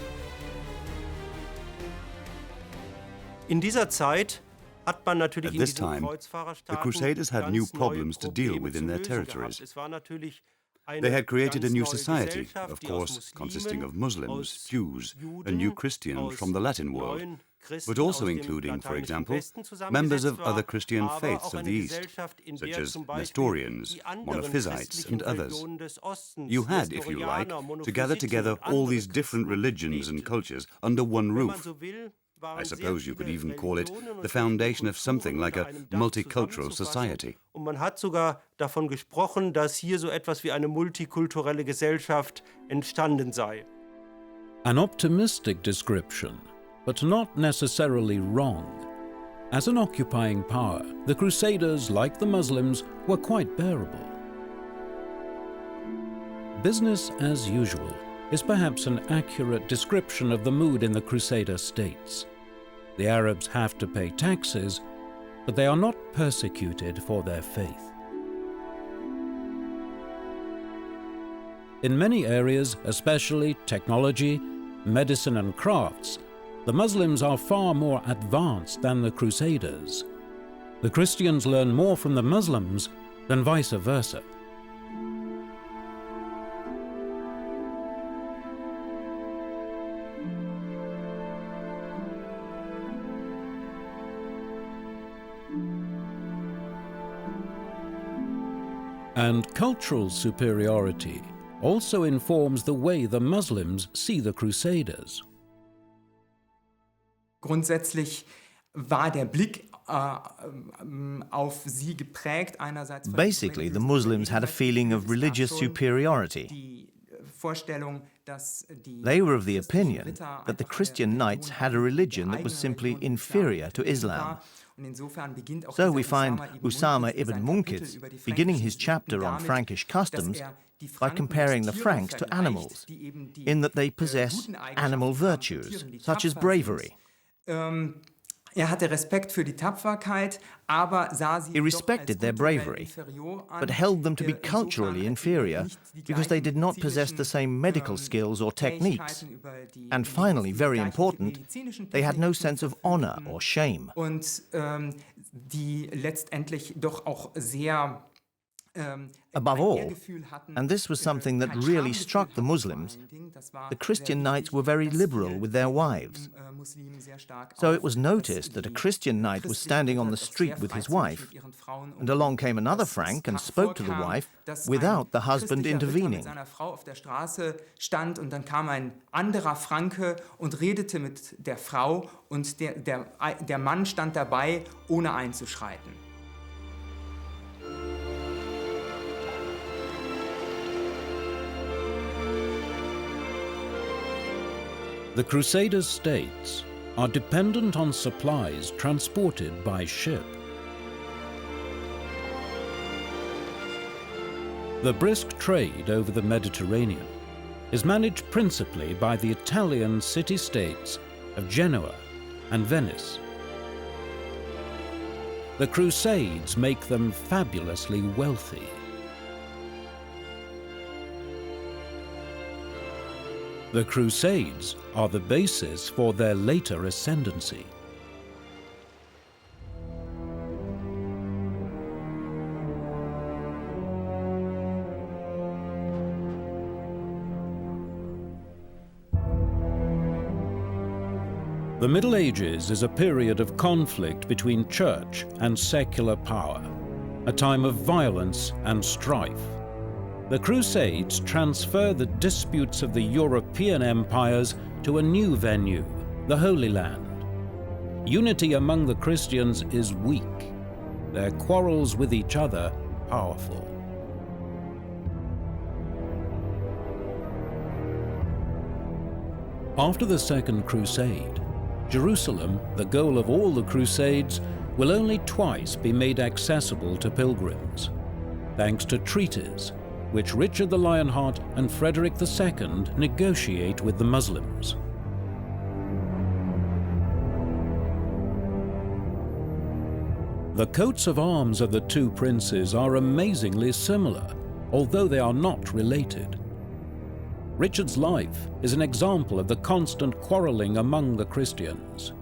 Speaker 2: In dieser Zeit hat man natürlich
Speaker 3: At
Speaker 2: in
Speaker 3: this
Speaker 2: diesen
Speaker 3: time, the
Speaker 2: Kreuzfahrerstaaten
Speaker 3: Crusaders had
Speaker 2: ganz
Speaker 3: new
Speaker 2: neue
Speaker 3: problems to deal
Speaker 2: Probleme
Speaker 3: with
Speaker 2: zu
Speaker 3: in their
Speaker 2: lösen
Speaker 3: territories.
Speaker 2: gehabt. Es war natürlich eine
Speaker 3: They had created a
Speaker 2: ganz
Speaker 3: new
Speaker 2: neue
Speaker 3: society,
Speaker 2: Gesellschaft,
Speaker 3: of
Speaker 2: die
Speaker 3: course,
Speaker 2: aus
Speaker 3: consisting of
Speaker 2: Muslimen,
Speaker 3: Muslims,
Speaker 2: aus
Speaker 3: Jews,
Speaker 2: Juden,
Speaker 3: and new Christians
Speaker 2: aus
Speaker 3: from the Latin world,
Speaker 2: neuen Christen
Speaker 3: but also
Speaker 2: aus dem
Speaker 3: including, for
Speaker 2: lateinischen
Speaker 3: example,
Speaker 2: Westen
Speaker 3: members of
Speaker 2: zusammengesetzt war,
Speaker 3: other Christian
Speaker 2: aber
Speaker 3: faiths
Speaker 2: auch
Speaker 3: of
Speaker 2: eine
Speaker 3: the East,
Speaker 2: Gesellschaft, in
Speaker 3: such
Speaker 2: der
Speaker 3: as
Speaker 2: zum Beispiel
Speaker 3: Nestorians,
Speaker 2: die anderen
Speaker 3: Monophysites,
Speaker 2: christlichen
Speaker 3: and others.
Speaker 2: Religionen des Ostens,
Speaker 3: You had, if you like,
Speaker 2: Nestorianer,
Speaker 3: to gather
Speaker 2: Monophysiten
Speaker 3: together
Speaker 2: und
Speaker 3: all
Speaker 2: andere
Speaker 3: these different
Speaker 2: Christen
Speaker 3: religions and
Speaker 2: lebten.
Speaker 3: cultures under one
Speaker 2: Wenn man
Speaker 3: roof.
Speaker 2: so will,
Speaker 3: I suppose you could even call it the foundation of something like a multicultural society.
Speaker 2: Und man hat sogar davon gesprochen, dass hier so etwas wie eine multikulturelle Gesellschaft entstanden sei.
Speaker 1: An optimistic description, but not necessarily wrong. As an occupying power, the Crusaders, like the Muslims, were quite bearable. Business as usual is perhaps an accurate description of the mood in the Crusader states. The Arabs have to pay taxes, but they are not persecuted for their faith. In many areas, especially technology, medicine and crafts, the Muslims are far more advanced than the Crusaders. the Christians learn more from the Muslims than vice versa. And cultural superiority also informs the way the Muslims see the Crusaders.
Speaker 4: Grundsätzlich war der Blick auf sie geprägt einerseits.
Speaker 5: Basically, the Muslims had a feeling of religious superiority.
Speaker 4: Die Vorstellung, dass die
Speaker 5: They were of the opinion that the Christian knights had a religion that was simply inferior to Islam. So we find Usama ibn Munkitz beginning his chapter on Frankish customs by comparing the Franks to animals, in that they possess animal virtues, such as bravery.
Speaker 4: Hatte Respekt für die Tapferkeit, aber sah sie
Speaker 5: He respected their bravery, but held them to be culturally inferior because they did not possess the same medical skills or techniques. And finally, very important, they had no sense of honor or shame.
Speaker 4: Und die letztendlich doch auch sehr
Speaker 5: Above all, and this was something that really struck the Muslims, the Christian knights were very liberal with their wives. So it was noticed that a Christian knight was standing on the street with his wife, and along came another Frank and spoke to the wife without the husband intervening.
Speaker 4: Seiner Frau auf der Straße stand und dann kam ein anderer Franke und redete mit der Frau und der Mann stand dabei, ohne einzuschreiten.
Speaker 1: The Crusaders' states are dependent on supplies transported by ship. The brisk trade over the Mediterranean is managed principally by the Italian city-states of Genoa and Venice. The Crusades make them fabulously wealthy. The Crusades are the basis for their later ascendancy. The Middle Ages is a period of conflict between church and secular power, a time of violence and strife. The Crusades transfer the disputes of the European empires to a new venue, the Holy Land. Unity among the Christians is weak, their quarrels with each other powerful. After the Second Crusade, Jerusalem, the goal of all the Crusades, will only twice be made accessible to pilgrims, thanks to treaties which Richard the Lionheart and Frederick II negotiate with the Muslims. The coats of arms of the two princes are amazingly similar, although they are not related. Richard's life is an example of the constant quarreling among the Christians.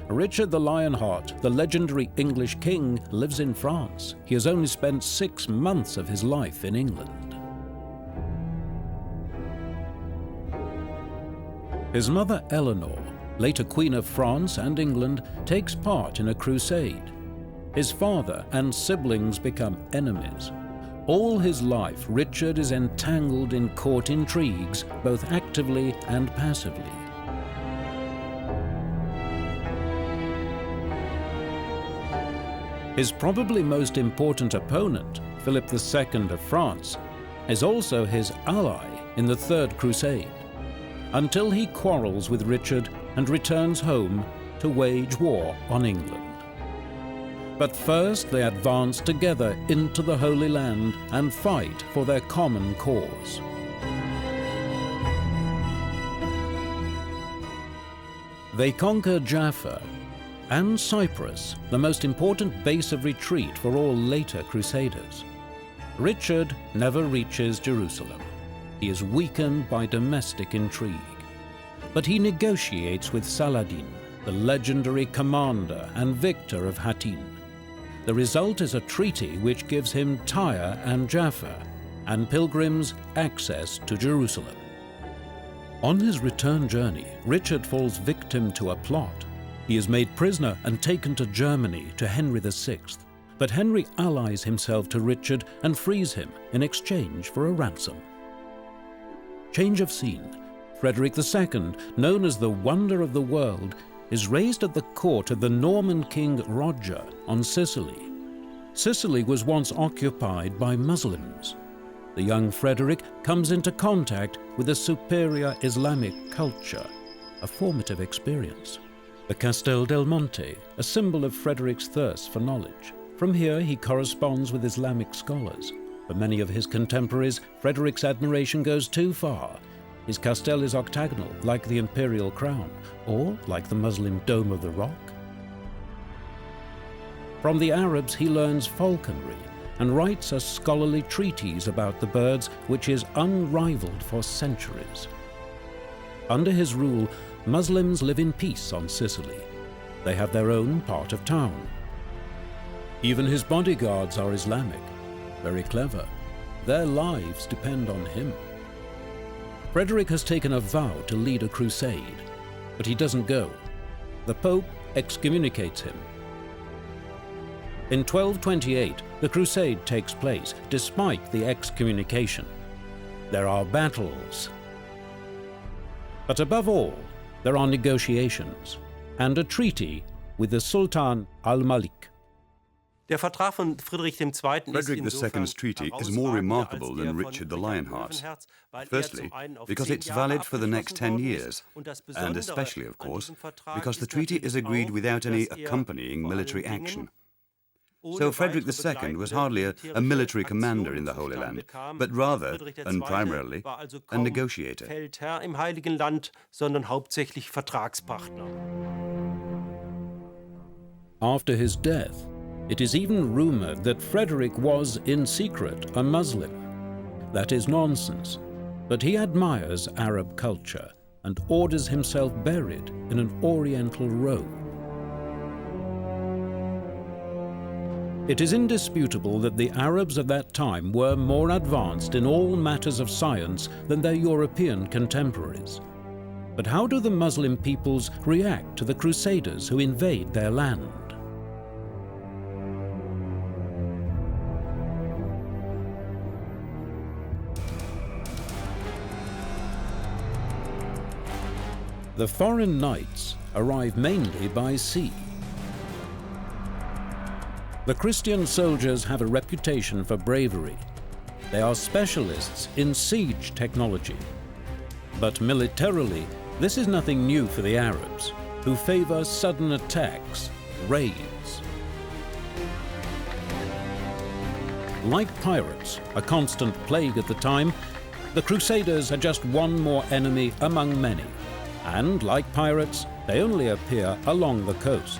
Speaker 1: Richard the Lionheart, the legendary English king, lives in France. He has only spent 6 months of his life in England. His mother Eleanor, later Queen of France and England, takes part in a crusade. His father and siblings become enemies. All his life, Richard is entangled in court intrigues, both actively and passively. His probably most important opponent, Philip II of France, is also his ally in the Third Crusade, until he quarrels with Richard and returns home to wage war on England. But first they advance together into the Holy Land and fight for their common cause. They conquer Jaffa and Cyprus, the most important base of retreat for all later Crusaders. Richard never reaches Jerusalem. He is weakened by domestic intrigue. But he negotiates with Saladin, the legendary commander and victor of Hattin. The result is a treaty which gives him Tyre and Jaffa, and pilgrims access to Jerusalem. On his return journey, Richard falls victim to a plot. He is made prisoner and taken to Germany to Henry VI, but Henry allies himself to Richard and frees him in exchange for a ransom. Change of scene. Frederick II, known as the wonder of the world, is raised at the court of the Norman king Roger on Sicily. Sicily was once occupied by Muslims. The young Frederick comes into contact with a superior Islamic culture, a formative experience. The Castel del Monte, a symbol of Frederick's thirst for knowledge. From here he corresponds with Islamic scholars. For many of his contemporaries, Frederick's admiration goes too far. His castel is octagonal, like the imperial crown, or like the Muslim Dome of the Rock. From the Arabs he learns falconry and writes a scholarly treatise about the birds which is unrivaled for centuries. Under his rule, Muslims live in peace on Sicily. They have their own part of town. Even his bodyguards are Islamic. Very clever. Their lives depend on him. Frederick has taken a vow to lead a crusade, but he doesn't go. The Pope excommunicates him. In 1228, the crusade takes place, despite the excommunication. There are battles. But above all, there are negotiations and a treaty with the Sultan al-Malik.
Speaker 2: Der Vertrag von Friedrich II.
Speaker 3: Frederick II's treaty is more remarkable than Richard the Lionheart's. Firstly, because it's valid for the next 10 years, and especially, of course, because the treaty is agreed without any accompanying military action. So Frederick II was hardly a military commander in the Holy Land, but rather, and primarily, a negotiator.
Speaker 2: Feldherr im Heiligen Land, sondern hauptsächlich Vertragspartner.
Speaker 1: After his death, it is even rumored that Frederick was, in secret, a Muslim. That is nonsense, but he admires Arab culture and orders himself buried in an oriental robe. It is indisputable that the Arabs of that time were more advanced in all matters of science than their European contemporaries. But how do the Muslim peoples react to the Crusaders who invade their land? The foreign knights arrive mainly by sea. The Christian soldiers have a reputation for bravery. They are specialists in siege technology. But militarily, this is nothing new for the Arabs, who favor sudden attacks, raids. Like pirates, a constant plague at the time, the Crusaders are just one more enemy among many. And, like pirates, they only appear along the coast.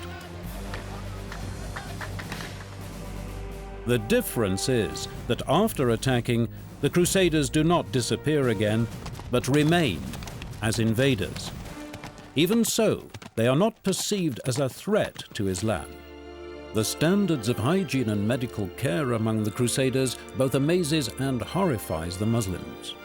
Speaker 1: The difference is that after attacking, the Crusaders do not disappear again, but remain as invaders. Even so, they are not perceived as a threat to Islam. The standards of hygiene and medical care among the Crusaders both amazes and horrifies the Muslims.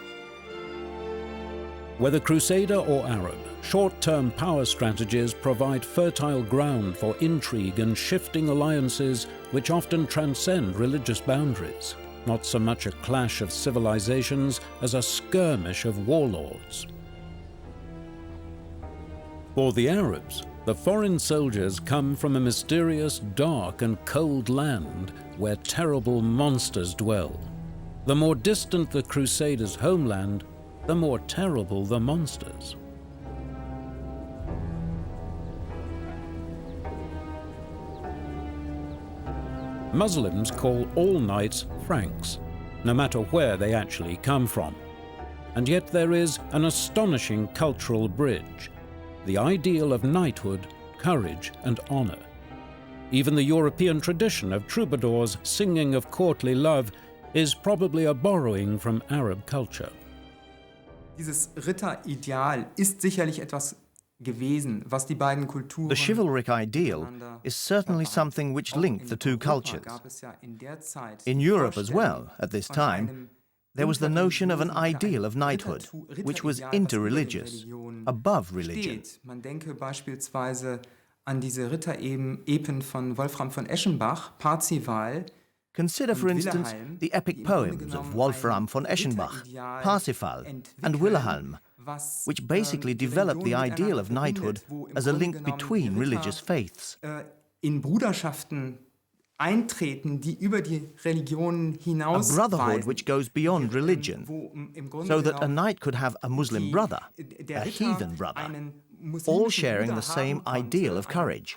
Speaker 1: Whether Crusader or Arab, short-term power strategies provide fertile ground for intrigue and shifting alliances which often transcend religious boundaries, not so much a clash of civilizations as a skirmish of warlords. For the Arabs, the foreign soldiers come from a mysterious, dark and cold land where terrible monsters dwell. The more distant the Crusaders' homeland, the more terrible the monsters. Muslims call all knights Franks, no matter where they actually come from. And yet there is an astonishing cultural bridge, the ideal of knighthood, courage and honor. Even the European tradition of troubadours singing of courtly love is probably a borrowing from Arab culture.
Speaker 4: Dieses Ritterideal ist sicherlich etwas gewesen, was die beiden Kulturen.
Speaker 5: The chivalric ideal is certainly something which linked the two cultures. In Europe as well, at this time, there was the notion of an ideal of knighthood, which was interreligious, above religion.
Speaker 4: Man denke beispielsweise an diese Ritterepen von Wolfram von Eschenbach, Parzival.
Speaker 5: Consider, for instance, the epic poems of Wolfram von Eschenbach, Parsifal, and Wilhelm, which basically developed the ideal of knighthood as a link between religious faiths.
Speaker 4: In Bruderschaften eintreten, die über die Religionen hinaus
Speaker 5: a brotherhood which goes beyond religion, so that a knight could have a Muslim brother, a heathen brother, all sharing the same ideal of courage.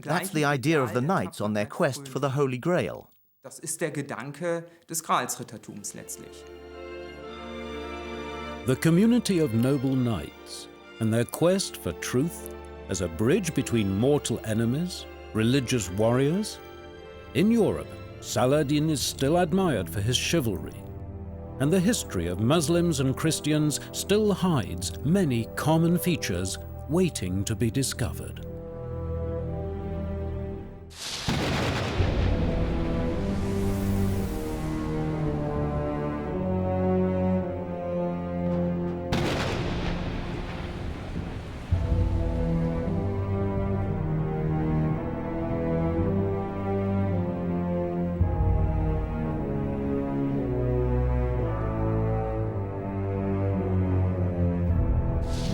Speaker 5: That's the idea of the knights on their quest for the Holy Grail.
Speaker 4: Das ist der Gedanke des Gralsrittertums letztlich.
Speaker 1: The community of noble knights and their quest for truth as a bridge between mortal enemies, religious warriors. In Europe, Saladin is still admired for his chivalry, and the history of Muslims and Christians still hides many common features waiting to be discovered.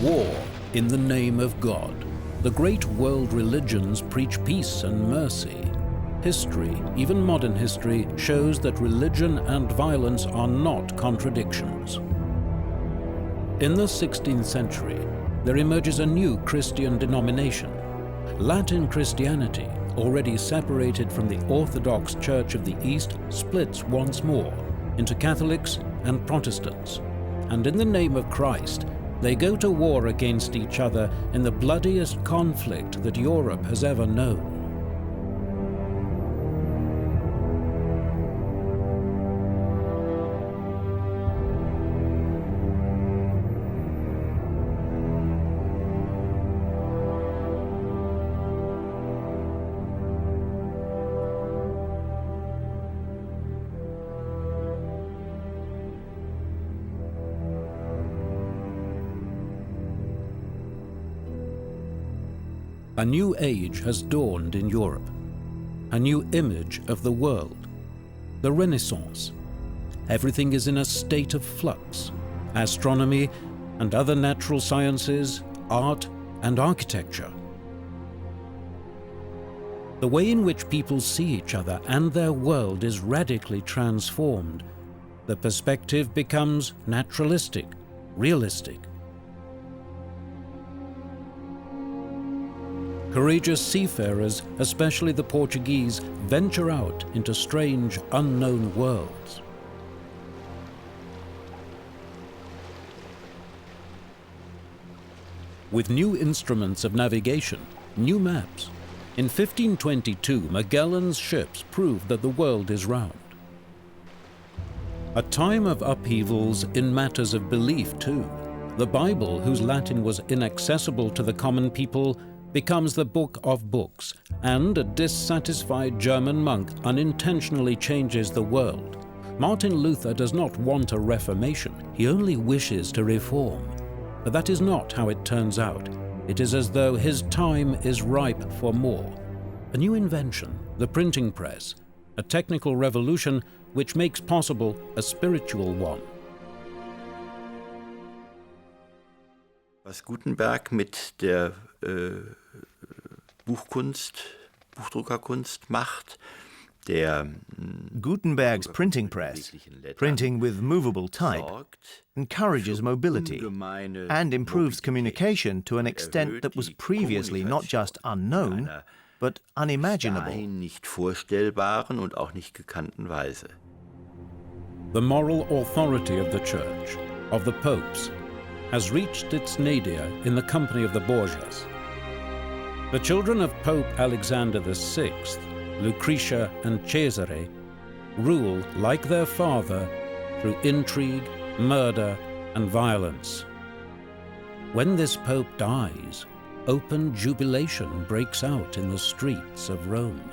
Speaker 1: War in the name of God. The great world religions preach peace and mercy. History, even modern history, shows that religion and violence are not contradictions. In the 16th century, there emerges a new Christian denomination. Latin Christianity, already separated from the Orthodox Church of the East, splits once more into Catholics and Protestants. And in the name of Christ, they go to war against each other in the bloodiest conflict that Europe has ever known. A new age has dawned in Europe, a new image of the world, the Renaissance. Everything is in a state of flux. Astronomy and other natural sciences, art and architecture. The way in which people see each other and their world is radically transformed. The perspective becomes naturalistic, realistic. Courageous seafarers, especially the Portuguese, venture out into strange, unknown worlds. With new instruments of navigation, new maps, in 1522 Magellan's ships proved that the world is round. A time of upheavals in matters of belief too. The Bible, whose Latin was inaccessible to the common people, becomes the book of books, and a dissatisfied German monk unintentionally changes the world. Martin Luther does not want a reformation, he only wishes to reform. But that is not how it turns out. It is as though his time is ripe for more. A new invention, the printing press, a technical revolution which makes possible a spiritual one.
Speaker 7: Was Gutenberg mit der Buchdruckerkunst macht, der
Speaker 5: Gutenberg's printing press, printing with movable type, encourages mobility and improves communication to an extent that was previously not just unknown, but unimaginable.
Speaker 7: Nicht vorstellbaren und auch nicht gekannten Weise.
Speaker 1: The moral authority of the Church, of the popes, has reached its nadir in the company of the Borgias. The children of Pope Alexander VI, Lucretia and Cesare, rule like their father through intrigue, murder, and violence. When this pope dies, open jubilation breaks out in the streets of Rome.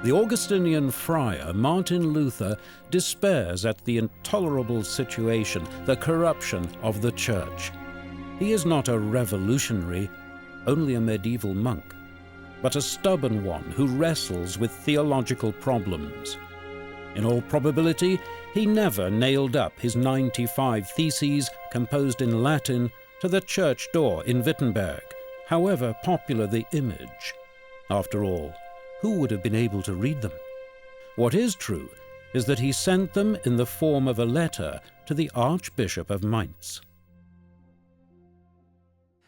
Speaker 1: The Augustinian friar Martin Luther despairs at the intolerable situation, the corruption of the Church. He is not a revolutionary, only a medieval monk, but a stubborn one who wrestles with theological problems. In all probability, he never nailed up his 95 theses composed in Latin to the church door in Wittenberg, however popular the image. After all, who would have been able to read them? What is true is that he sent them in the form of a letter to the Archbishop of Mainz.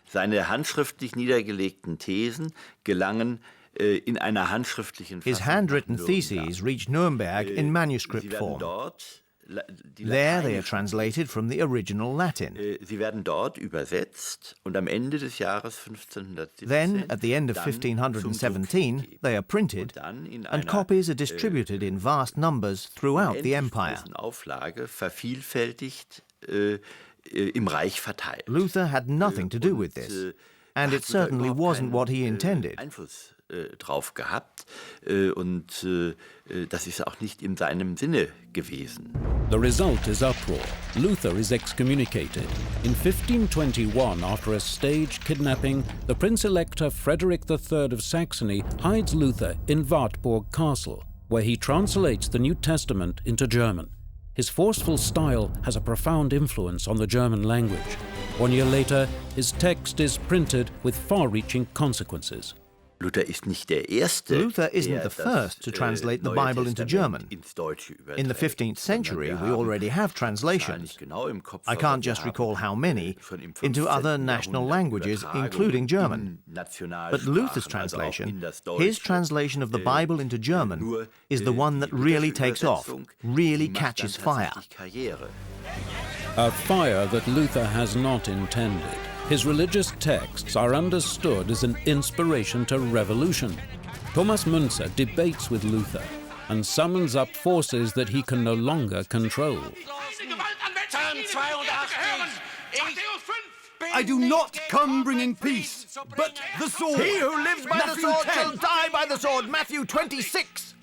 Speaker 7: Seine handschriftlich niedergelegten Thesen gelangen in einer handschriftlichen
Speaker 5: His
Speaker 7: Fassung
Speaker 5: handwritten
Speaker 7: nach
Speaker 5: theses
Speaker 7: Nürnberg.
Speaker 5: reached Nuremberg in
Speaker 7: Sie
Speaker 5: manuscript
Speaker 7: werden
Speaker 5: form.
Speaker 7: dort,
Speaker 5: There they are translated from the original Latin.
Speaker 7: Sie werden dort übersetzt und am Ende des Jahres 1517
Speaker 5: Then, at the end of
Speaker 7: dann
Speaker 5: 1517,
Speaker 7: zum Druck
Speaker 5: they are printed,
Speaker 7: und dann in
Speaker 5: and
Speaker 7: einer,
Speaker 5: copies are distributed in vast numbers throughout the
Speaker 7: unendlich
Speaker 5: empire.
Speaker 7: großen Auflage vervielfältigt im Reich verteilt.
Speaker 5: Luther had nothing to do with this, and it certainly wasn't what he intended.
Speaker 7: Einfluss drauf gehabt und das ist auch nicht in seinem Sinne gewesen.
Speaker 1: The result is uproar. Luther is excommunicated. In 1521, after a staged kidnapping, the Prince-Elector Frederick III of Saxony hides Luther in Wartburg Castle, where he translates the New Testament into German. His forceful style has a profound influence on the German language. 1 year later, his text is printed with far-reaching consequences.
Speaker 7: Luther ist nicht der Erste,
Speaker 5: Luther isn't
Speaker 7: der
Speaker 5: the first to translate the
Speaker 7: Neue
Speaker 5: Bible into
Speaker 7: Testament
Speaker 5: German.
Speaker 7: ins Deutsche
Speaker 5: In the
Speaker 7: überträgt,
Speaker 5: 15th century,
Speaker 7: sondern
Speaker 5: we
Speaker 7: wir
Speaker 5: already
Speaker 7: haben
Speaker 5: have
Speaker 7: die Zahl
Speaker 5: translations.
Speaker 7: nicht genau im Kopf,
Speaker 5: I
Speaker 7: aber
Speaker 5: can't
Speaker 7: wir
Speaker 5: just
Speaker 7: haben
Speaker 5: recall how many,
Speaker 7: schon im
Speaker 5: into
Speaker 7: 15.
Speaker 5: other national
Speaker 7: Jahrhundert
Speaker 5: languages,
Speaker 7: Übertragungen
Speaker 5: including German.
Speaker 7: in Nationalsprachen,
Speaker 5: But Luther's
Speaker 7: also auch
Speaker 5: translation,
Speaker 7: in das
Speaker 5: his
Speaker 7: Deutsche,
Speaker 5: translation of the Bible into German,
Speaker 7: nur,
Speaker 5: is the one that
Speaker 7: die
Speaker 5: really
Speaker 7: Luthersche
Speaker 5: takes off,
Speaker 7: Übersetzung,
Speaker 5: really
Speaker 7: die macht dann
Speaker 5: catches fire.
Speaker 7: tatsächlich Karriere.
Speaker 1: A fire that Luther has not intended. His religious texts are understood as an inspiration to revolution. Thomas Müntzer debates with Luther and summons up forces that he can no longer control.
Speaker 8: I do not come bringing peace, but the sword.
Speaker 5: He who lives by
Speaker 8: Matthew
Speaker 5: the sword
Speaker 8: 10.
Speaker 5: shall die by the sword, Matthew 26.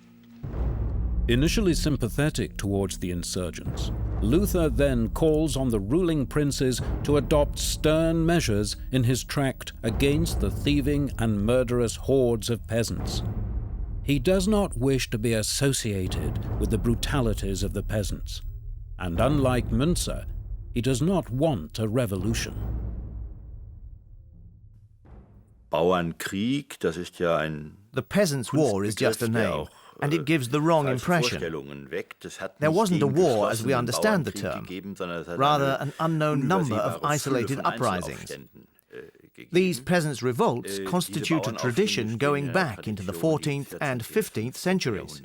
Speaker 1: Initially sympathetic towards the insurgents, Luther then calls on the ruling princes to adopt stern measures in his tract against the thieving and murderous hordes of peasants. He does not wish to be associated with the brutalities of the peasants, and unlike Müntzer, he does not want a revolution.
Speaker 7: Bauernkrieg, das ist ja ein
Speaker 5: The Peasants' War is just a name, and it gives the wrong impression. There wasn't a war as we understand the term, rather an unknown number of isolated uprisings. These peasants' revolts constitute a tradition going back into the 14th and 15th centuries.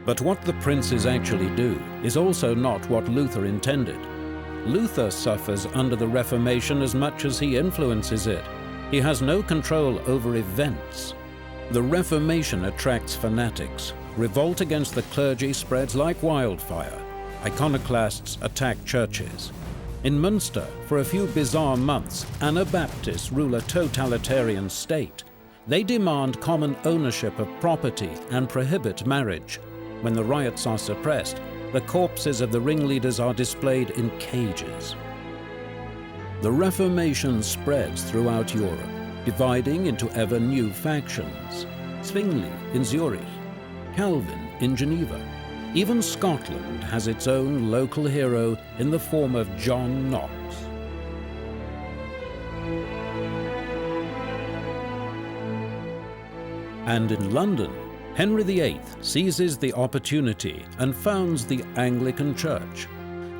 Speaker 1: But what the princes actually do is also not what Luther intended. Luther suffers under the Reformation as much as he influences it. He has no control over events. The Reformation attracts fanatics. Revolt against the clergy spreads like wildfire. Iconoclasts attack churches. In Münster, for a few bizarre months, Anabaptists rule a totalitarian state. They demand common ownership of property and prohibit marriage. When the riots are suppressed, the corpses of the ringleaders are displayed in cages. The Reformation spreads throughout Europe, dividing into ever new factions. Zwingli in Zurich, Calvin in Geneva. Even Scotland has its own local hero in the form of John Knox. And in London, Henry VIII seizes the opportunity and founds the Anglican Church,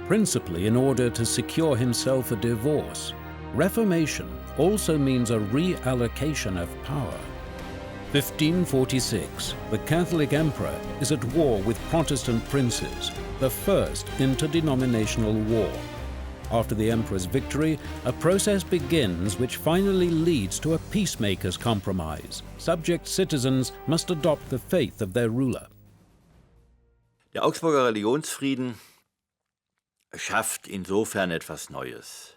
Speaker 1: principally in order to secure himself a divorce. Reformation also means a reallocation of power. 1546, the Catholic Emperor is at war with Protestant princes, the first interdenominational war. After the Emperor's victory, a process begins which finally leads to a peacemaker's compromise. Subject citizens must adopt the faith of their ruler.
Speaker 7: Der Augsburger Religionsfrieden schafft insofern etwas Neues.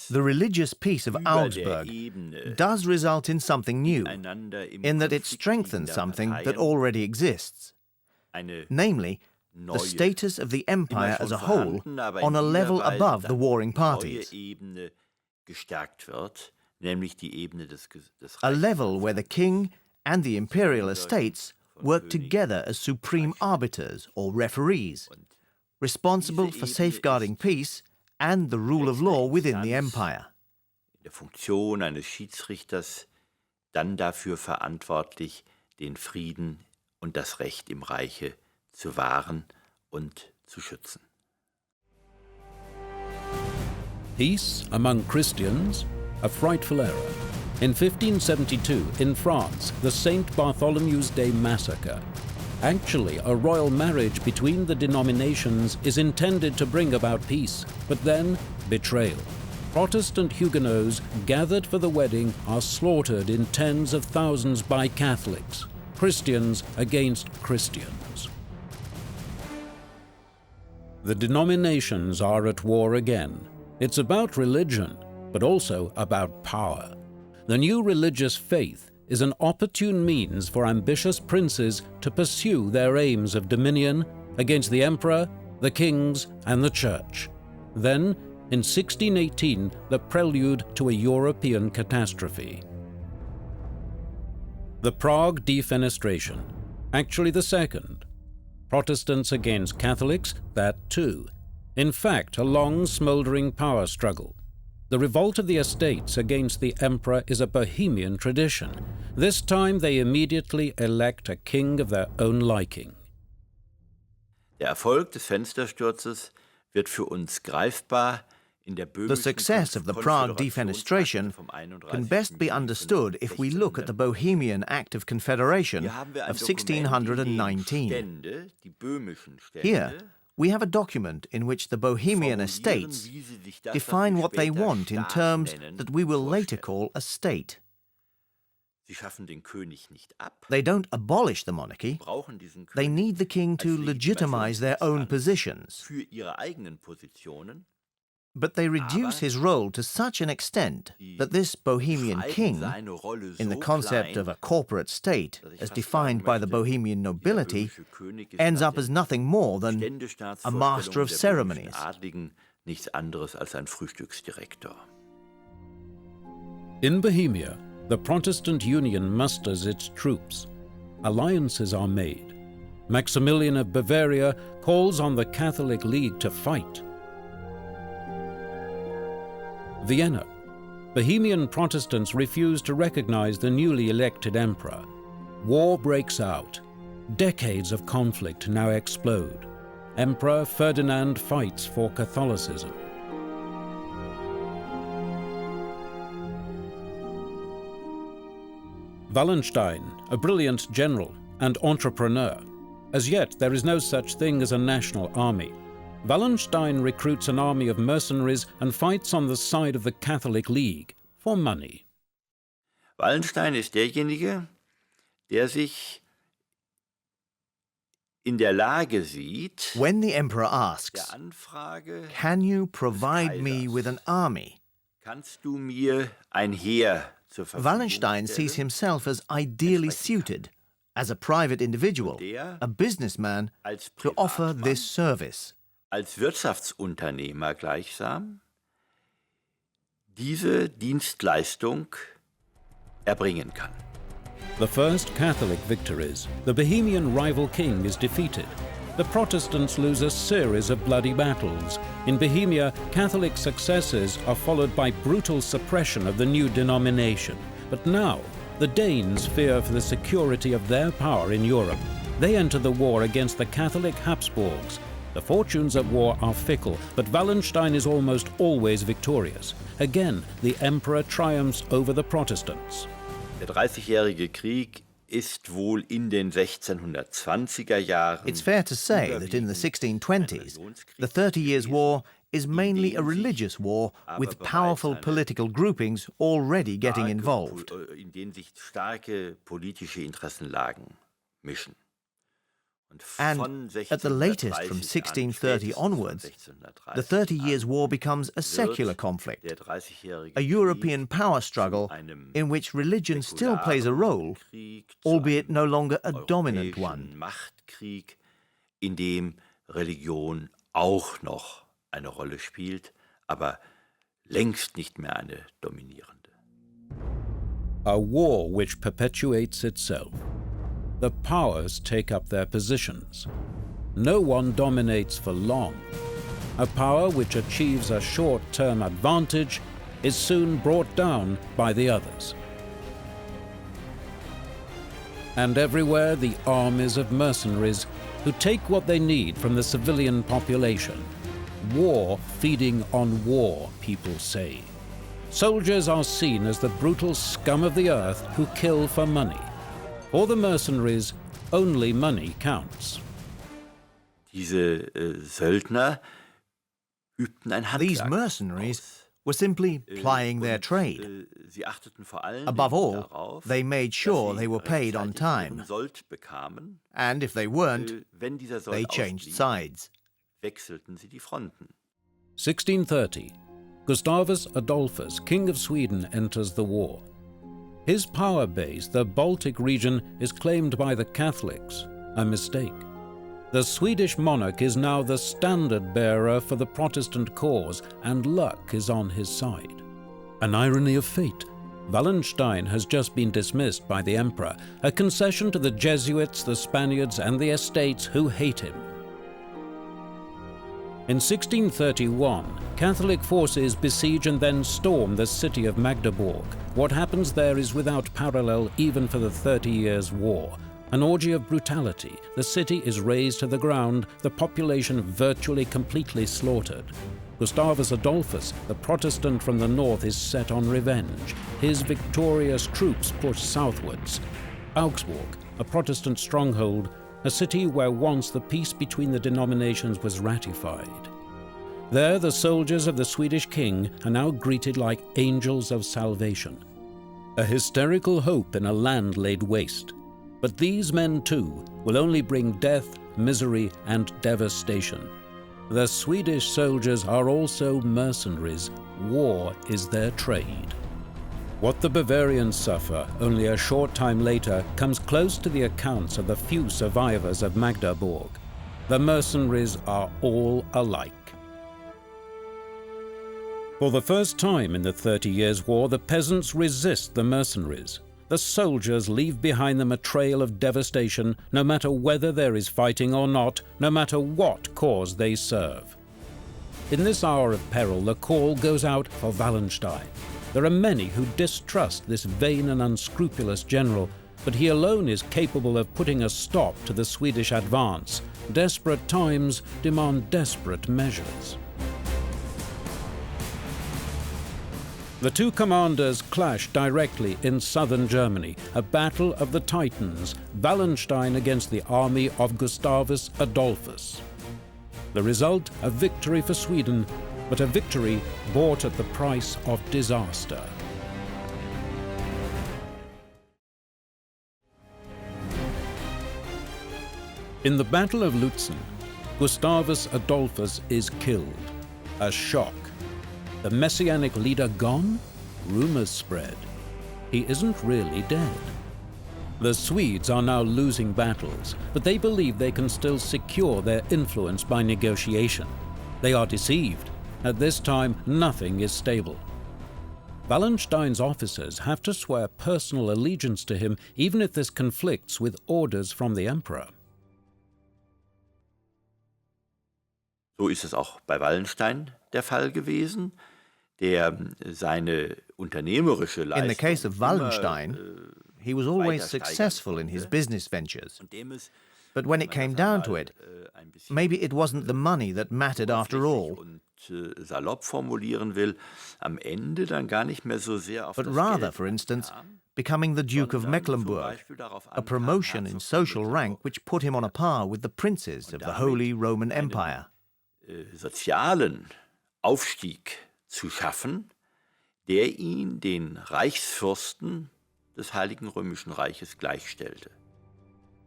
Speaker 5: The religious peace of Augsburg does result in something new, in that it strengthens something that already exists, namely, the status of the empire as a whole on a level above the warring parties. A level where the king and the imperial estates work together as supreme arbiters or referees, responsible for safeguarding peace and the rule of law within the empire.
Speaker 7: In der Funktion eines Schiedsrichters dann dafür verantwortlich, den Frieden und das Recht im Reiche zu wahren und zu schützen.
Speaker 1: Peace among Christians? A frightful error. In 1572, in France, the St. Bartholomew's Day massacre. Actually, a royal marriage between the denominations is intended to bring about peace, but then betrayal. Protestant Huguenots gathered for the wedding are slaughtered in tens of thousands by Catholics, Christians against Christians. The denominations are at war again. It's about religion, but also about power. The new religious faith is an opportune means for ambitious princes to pursue their aims of dominion against the emperor, the kings, and the church. Then, in 1618, the prelude to a European catastrophe. The Prague Defenestration, actually the second. Protestants against Catholics, that too. In fact, a long, smouldering power struggle. The revolt of the estates against the emperor is a Bohemian tradition. This time they immediately elect a king of their own liking.
Speaker 7: Der Erfolg des Fenstersturzes wird für uns greifbar in der böhmischen
Speaker 5: The success of the Prague Defenestration can best be understood if we look at the Bohemian Act of Confederation of 1619. Here, we have a document in which the Bohemian estates define what they want in terms that we will later call a state. They don't abolish the monarchy, they need the king to legitimize their own positions. But they reduce his role to such an extent that this Bohemian king, in the concept of a corporate state as defined by the Bohemian nobility, ends up as nothing more than a master of ceremonies.
Speaker 1: In Bohemia, the Protestant Union musters its troops. Alliances are made. Maximilian of Bavaria calls on the Catholic League to fight. Vienna. Bohemian Protestants refuse to recognize the newly elected emperor. War breaks out. Decades of conflict now explode. Emperor Ferdinand fights for Catholicism. Wallenstein, a brilliant general and entrepreneur. As yet, there is no such thing as a national army. Wallenstein recruits an army of mercenaries and fights on the side of the Catholic League for money.
Speaker 7: Wallenstein ist derjenige, der sich in der Lage sieht,
Speaker 5: when the emperor asks, "Can you provide me with an army?"
Speaker 7: Kannst du mir ein Heer zur Verfügung
Speaker 5: Wallenstein sees himself as ideally suited, as a private individual, a businessman, to offer this service.
Speaker 7: Als Wirtschaftsunternehmer gleichsam diese Dienstleistung erbringen kann.
Speaker 1: The first Catholic victories, the Bohemian rival king is defeated. The Protestants lose a series of bloody battles. In Bohemia, Catholic successes are followed by brutal suppression of the new denomination. But now, the Danes fear for the security of their power in Europe. They enter the war against the Catholic Habsburgs. The fortunes of war are fickle, but Wallenstein is almost always victorious. Again, the emperor triumphs over the Protestants.
Speaker 7: Der Dreißigjährige Krieg ist wohl in den 1620er Jahren.
Speaker 5: It's fair to say that in the 1620s, the 30 Years' War is mainly a religious war with powerful political groupings already getting involved.
Speaker 7: In denen sich starke politische Interessenlagen mischen.
Speaker 5: And at the latest, from 1630 onwards, the 30 Years' War becomes a secular conflict, a European power struggle in which religion still plays a role, albeit no longer a dominant one.
Speaker 7: Machtkrieg, in dem Religion auch noch eine Rolle spielt, aber längst nicht mehr eine dominierende.
Speaker 1: A war which perpetuates itself. The powers take up their positions. No one dominates for long. A power which achieves a short-term advantage is soon brought down by the others. And everywhere the armies of mercenaries who take what they need from the civilian population. War feeding on war, people say. Soldiers are seen as the brutal scum of the earth who kill for money. For the mercenaries, only money counts.
Speaker 7: Diese Söldner übten ein Handwerk.
Speaker 5: These mercenaries were simply plying their trade. Above all, they made sure they were paid on time. And if they weren't, they changed sides.
Speaker 7: Wechselten sie die Fronten.
Speaker 1: 1630, Gustavus Adolphus, King of Sweden, enters the war. His power base, the Baltic region, is claimed by the Catholics, a mistake. The Swedish monarch is now the standard bearer for the Protestant cause, and luck is on his side. An irony of fate. Wallenstein has just been dismissed by the emperor, a concession to the Jesuits, the Spaniards, and the estates who hate him. In 1631, Catholic forces besiege and then storm the city of Magdeburg. What happens there is without parallel even for the 30 Years' War. An orgy of brutality. The city is razed to the ground, the population virtually completely slaughtered. Gustavus Adolphus, the Protestant from the north, is set on revenge. His victorious troops push southwards. Augsburg, a Protestant stronghold, a city where once the peace between the denominations was ratified. There, the soldiers of the Swedish king are now greeted like angels of salvation. A hysterical hope in a land laid waste. But these men, too, will only bring death, misery, and devastation. The Swedish soldiers are also mercenaries. War is their trade. What the Bavarians suffer only a short time later comes close to the accounts of the few survivors of Magdeburg. The mercenaries are all alike. For the first time in the 30 Years' War, the peasants resist the mercenaries. The soldiers leave behind them a trail of devastation, no matter whether there is fighting or not, no matter what cause they serve. In this hour of peril, the call goes out for Wallenstein. There are many who distrust this vain and unscrupulous general, but he alone is capable of putting a stop to the Swedish advance. Desperate times demand desperate measures. The two commanders clash directly in southern Germany, a battle of the Titans, Wallenstein against the army of Gustavus Adolphus. The result, a victory for Sweden, but a victory bought at the price of disaster. In the Battle of Lutzen, Gustavus Adolphus is killed. A shock. The messianic leader gone? Rumors spread. He isn't really dead. The Swedes are now losing battles, but they believe they can still secure their influence by negotiation. They are deceived. At this time, nothing is stable. Wallenstein's officers have to swear personal allegiance to him, even if this conflicts with orders from the emperor.
Speaker 7: So ist es auch bei Wallenstein der Fall gewesen, der seine unternehmerische Leistung.
Speaker 5: In the case of Wallenstein, he was always successful in his business ventures. But when it came down to it, maybe it wasn't the money that mattered after all.
Speaker 7: Salopp formulieren will, am Ende dann gar nicht mehr so sehr auf
Speaker 5: but
Speaker 7: das
Speaker 5: rather,
Speaker 7: Geld
Speaker 5: for instance, becoming the Duke of Mecklenburg, a promotion in social rank which put him on a par with the princes of the Holy Roman Empire.
Speaker 7: Sozialen Aufstieg zu schaffen, der ihn den Reichsfürsten des Heiligen Römischen Reiches gleichstellte.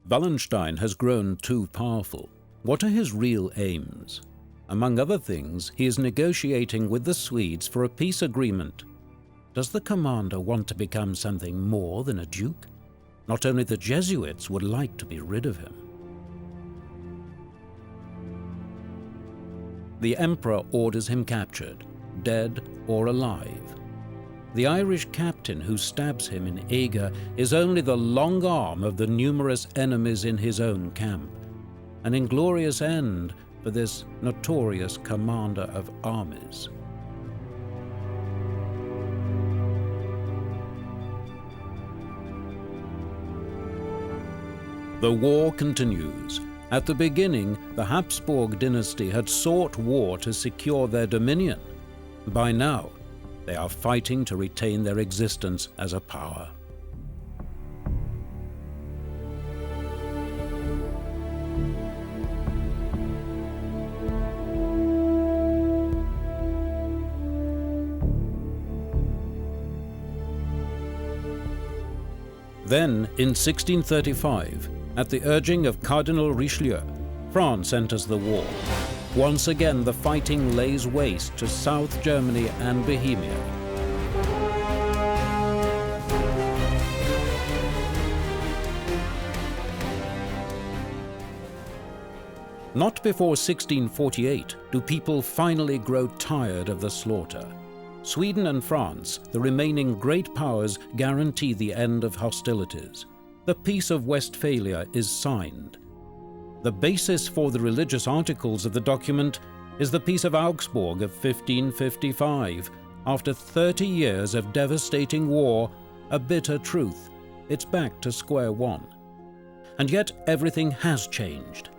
Speaker 1: Wallenstein has grown too powerful. What are his real aims? Among other things, he is negotiating with the Swedes for a peace agreement. Does the commander want to become something more than a duke? Not only the Jesuits would like to be rid of him. The emperor orders him captured, dead or alive. The Irish captain who stabs him in Eger is only the long arm of the numerous enemies in his own camp. An inglorious end for this notorious commander of armies. The war continues. At the beginning, the Habsburg dynasty had sought war to secure their dominion. By now, they are fighting to retain their existence as a power. Then, in 1635, at the urging of Cardinal Richelieu, France enters the war. Once again, the fighting lays waste to South Germany and Bohemia. Not before 1648 do people finally grow tired of the slaughter. Sweden and France, the remaining great powers, guarantee the end of hostilities. The Peace of Westphalia is signed. The basis for the religious articles of the document is the Peace of Augsburg of 1555. After 30 years of devastating war, a bitter truth, it's back to square one. And yet everything has changed.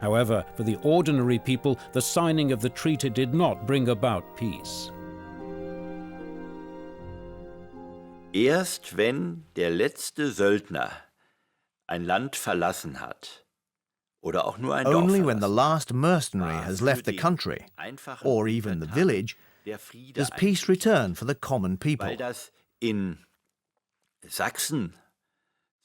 Speaker 1: However, for the ordinary people, the signing of the treaty did not bring about peace.
Speaker 7: Erst wenn der letzte Söldner ein Land verlassen hat, oder auch nur ein Dorf
Speaker 5: Only when the
Speaker 7: verlassen,
Speaker 5: last mercenary has left the country, or even the village, does peace return for the common people.
Speaker 7: weil das in Sachsen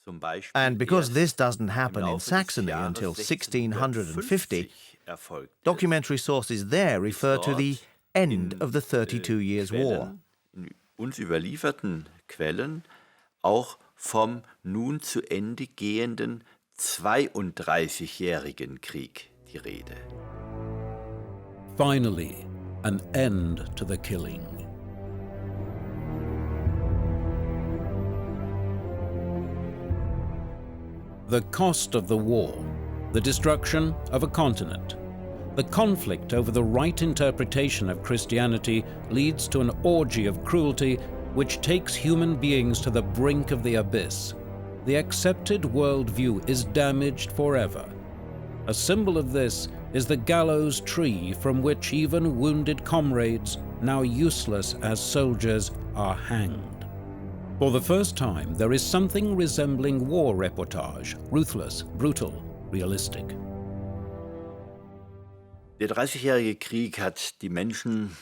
Speaker 7: zum Beispiel
Speaker 5: And because
Speaker 7: erst
Speaker 5: this doesn't happen
Speaker 7: im
Speaker 5: in
Speaker 7: Laufe des
Speaker 5: Saxony
Speaker 7: Jahres
Speaker 5: until
Speaker 7: 1650
Speaker 5: 1650,
Speaker 7: erfolgte,
Speaker 5: documentary sources there refer to the end of the 32 Years' War.
Speaker 7: In uns überlieferten Quellen auch vom nun zu Ende gehenden 32-jährigen Krieg die Rede.
Speaker 1: Finally, an end to the killing. The cost of the war, the destruction of a continent. The conflict over the right interpretation of Christianity leads to an orgy of cruelty which takes human beings to the brink of the abyss. The accepted worldview is damaged forever. A symbol of this is the gallows tree from which even wounded comrades, now useless as soldiers, are hanged. For the first time, there is something resembling war reportage, ruthless, brutal, realistic.
Speaker 7: Der Dreißigjährige Krieg hat die Menschen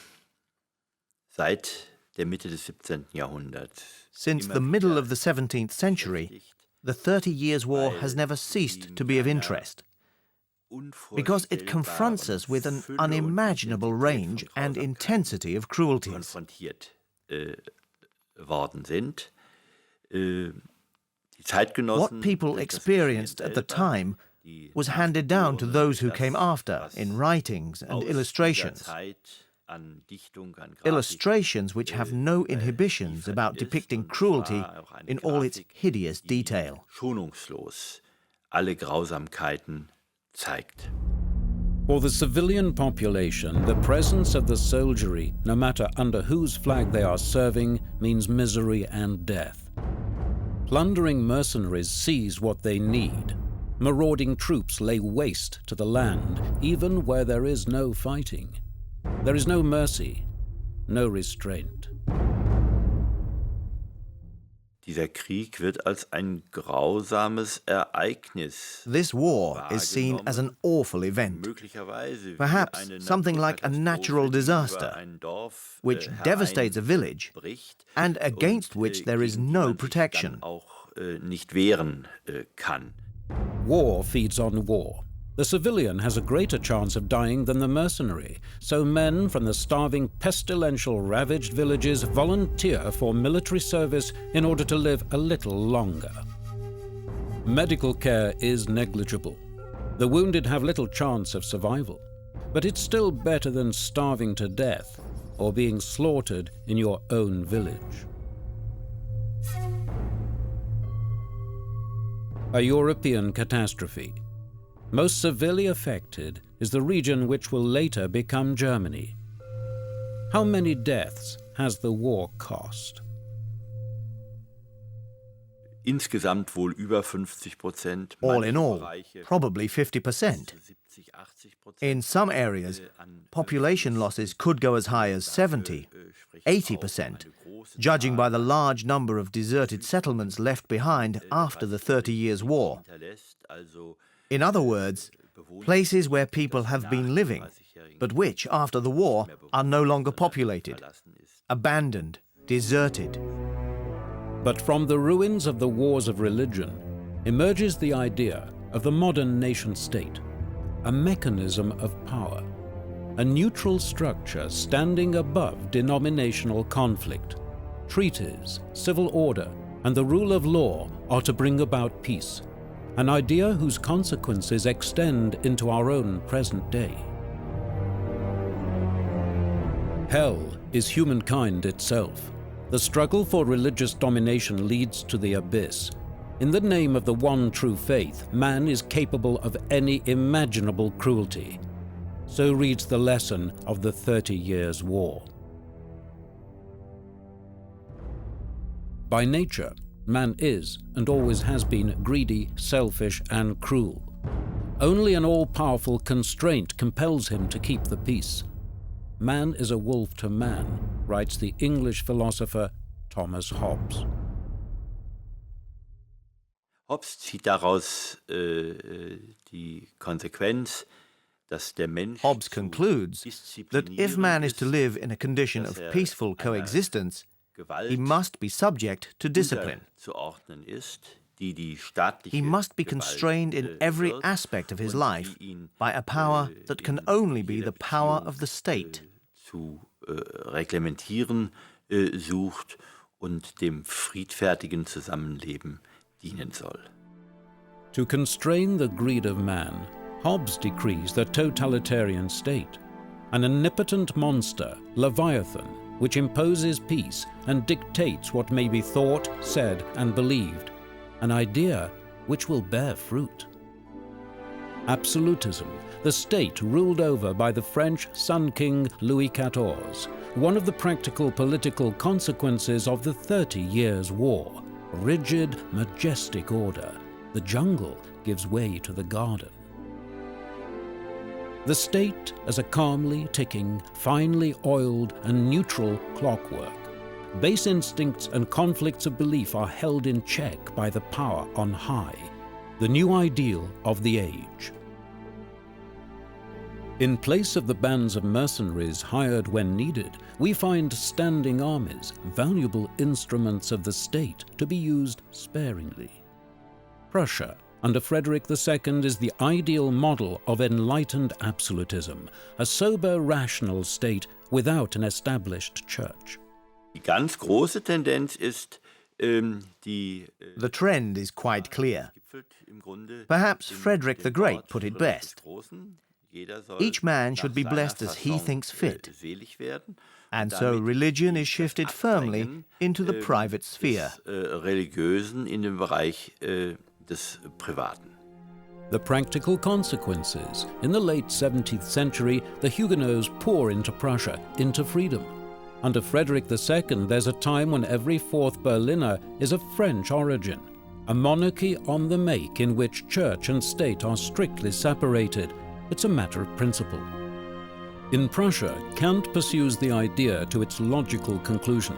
Speaker 7: seit der Mitte des 17. Jahrhunderts
Speaker 5: Since the middle of the 17th century, the 30 Years' War has never ceased to be of interest, because it confronts us with an unimaginable range and intensity of cruelties.
Speaker 7: konfrontiert worden sind. Die Zeitgenossen,
Speaker 5: What people experienced at the time was handed down to those who came after in writings and illustrations. Illustrations which have no inhibitions about depicting cruelty in all its hideous detail.
Speaker 7: Schonungslos alle Grausamkeiten zeigt.
Speaker 1: For the civilian population, the presence of the soldiery, no matter under whose flag they are serving, means misery and death. Plundering mercenaries seize what they need. Marauding troops lay waste to the land, even where there is no fighting. There is no mercy, no restraint.
Speaker 7: Dieser Krieg wird als ein grausames Ereignis
Speaker 5: This war is seen as an awful event,
Speaker 7: möglicherweise
Speaker 5: perhaps
Speaker 7: wie eine
Speaker 5: something like a natural
Speaker 7: Naturkatastrophe, die
Speaker 5: disaster,
Speaker 7: über ein Dorf,
Speaker 5: which devastates a village
Speaker 7: hereinbricht
Speaker 5: and against
Speaker 7: und,
Speaker 5: which there is
Speaker 7: gegen die
Speaker 5: no
Speaker 7: man sich
Speaker 5: protection.
Speaker 7: dann auch nicht wehren kann.
Speaker 1: War feeds on war. The civilian has a greater chance of dying than the mercenary, so men from the starving, pestilential, ravaged villages volunteer for military service in order to live a little longer. Medical care is negligible. The wounded have little chance of survival, but it's still better than starving to death or being slaughtered in your own village. A European catastrophe. Most severely affected is the region which will later become Germany. How many deaths has the war cost?
Speaker 7: Insgesamt wohl über 50%.
Speaker 5: All in all, probably 50%. In some areas, population losses could go as high as 70, 80%, judging by the large number of deserted settlements left behind after the 30 Years' War. In other words, places where people have been living, but which, after the war, are no longer populated, abandoned, deserted.
Speaker 1: But from the ruins of the wars of religion emerges the idea of the modern nation-state, a mechanism of power, a neutral structure standing above denominational conflict. Treaties, civil order, and the rule of law are to bring about peace, an idea whose consequences extend into our own present day. Hell is humankind itself. The struggle for religious domination leads to the abyss. In the name of the one true faith, man is capable of any imaginable cruelty. So reads the lesson of the 30 Years' War. By nature, man is, and always has been, greedy, selfish, and cruel. Only an all-powerful constraint compels him to keep the peace. Man is a wolf to man, writes the English philosopher Thomas Hobbes.
Speaker 7: Hobbes zieht daraus die Konsequenz, dass der Mensch
Speaker 5: Hobbes concludes that if man is to live in a condition of peaceful coexistence, he must be subject to discipline. He must be constrained in every aspect of his life by a power that can only be the power of the state.
Speaker 7: Zu reglementieren sucht und dem friedfertigen Zusammenleben dienen soll.
Speaker 1: To constrain the greed of man, Hobbes decrees the totalitarian state, an omnipotent monster, Leviathan, which imposes peace and dictates what may be thought, said, and believed, an idea which will bear fruit. Absolutism, the state ruled over by the French Sun King Louis XIV, one of the practical political consequences of the 30 Years' War. Rigid, majestic order. The jungle gives way to the garden. The state as a calmly ticking, finely oiled and neutral clockwork. Base instincts and conflicts of belief are held in check by the power on high, the new ideal of the age. In place of the bands of mercenaries hired when needed, we find standing armies, valuable instruments of the state to be used sparingly. Prussia, under Frederick II, is the ideal model of enlightened absolutism, a sober, rational state without an established church.
Speaker 7: Die ganz große Tendenz ist,
Speaker 5: The trend is quite clear. Perhaps Frederick the Great put it best. Each man should be blessed as he thinks fit, and so religion is shifted firmly into the private sphere.
Speaker 7: Religiösen in den Bereich des Privaten.
Speaker 1: The practical consequences. In the late 17th century, the Huguenots pour into Prussia, into freedom. Under Frederick II, there's a time when every fourth Berliner is of French origin, a monarchy on the make in which church and state are strictly separated. It's a matter of principle. In Prussia, Kant pursues the idea to its logical conclusion.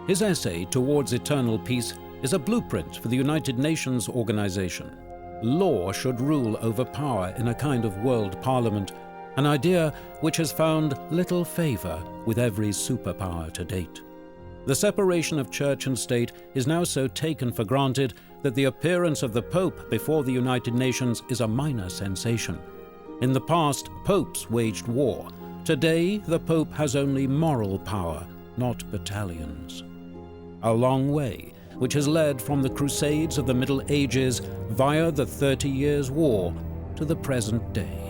Speaker 1: His essay, Towards Eternal Peace, is a blueprint for the United Nations organization. Law should rule over power in a kind of world parliament, an idea which has found little favor with every superpower to date. The separation of church and state is now so taken for granted that the appearance of the Pope before the United Nations is a minor sensation. In the past, popes waged war. Today, the Pope has only moral power, not battalions. A long way, which has led from the Crusades of the Middle Ages via the 30 Years' War to the present day.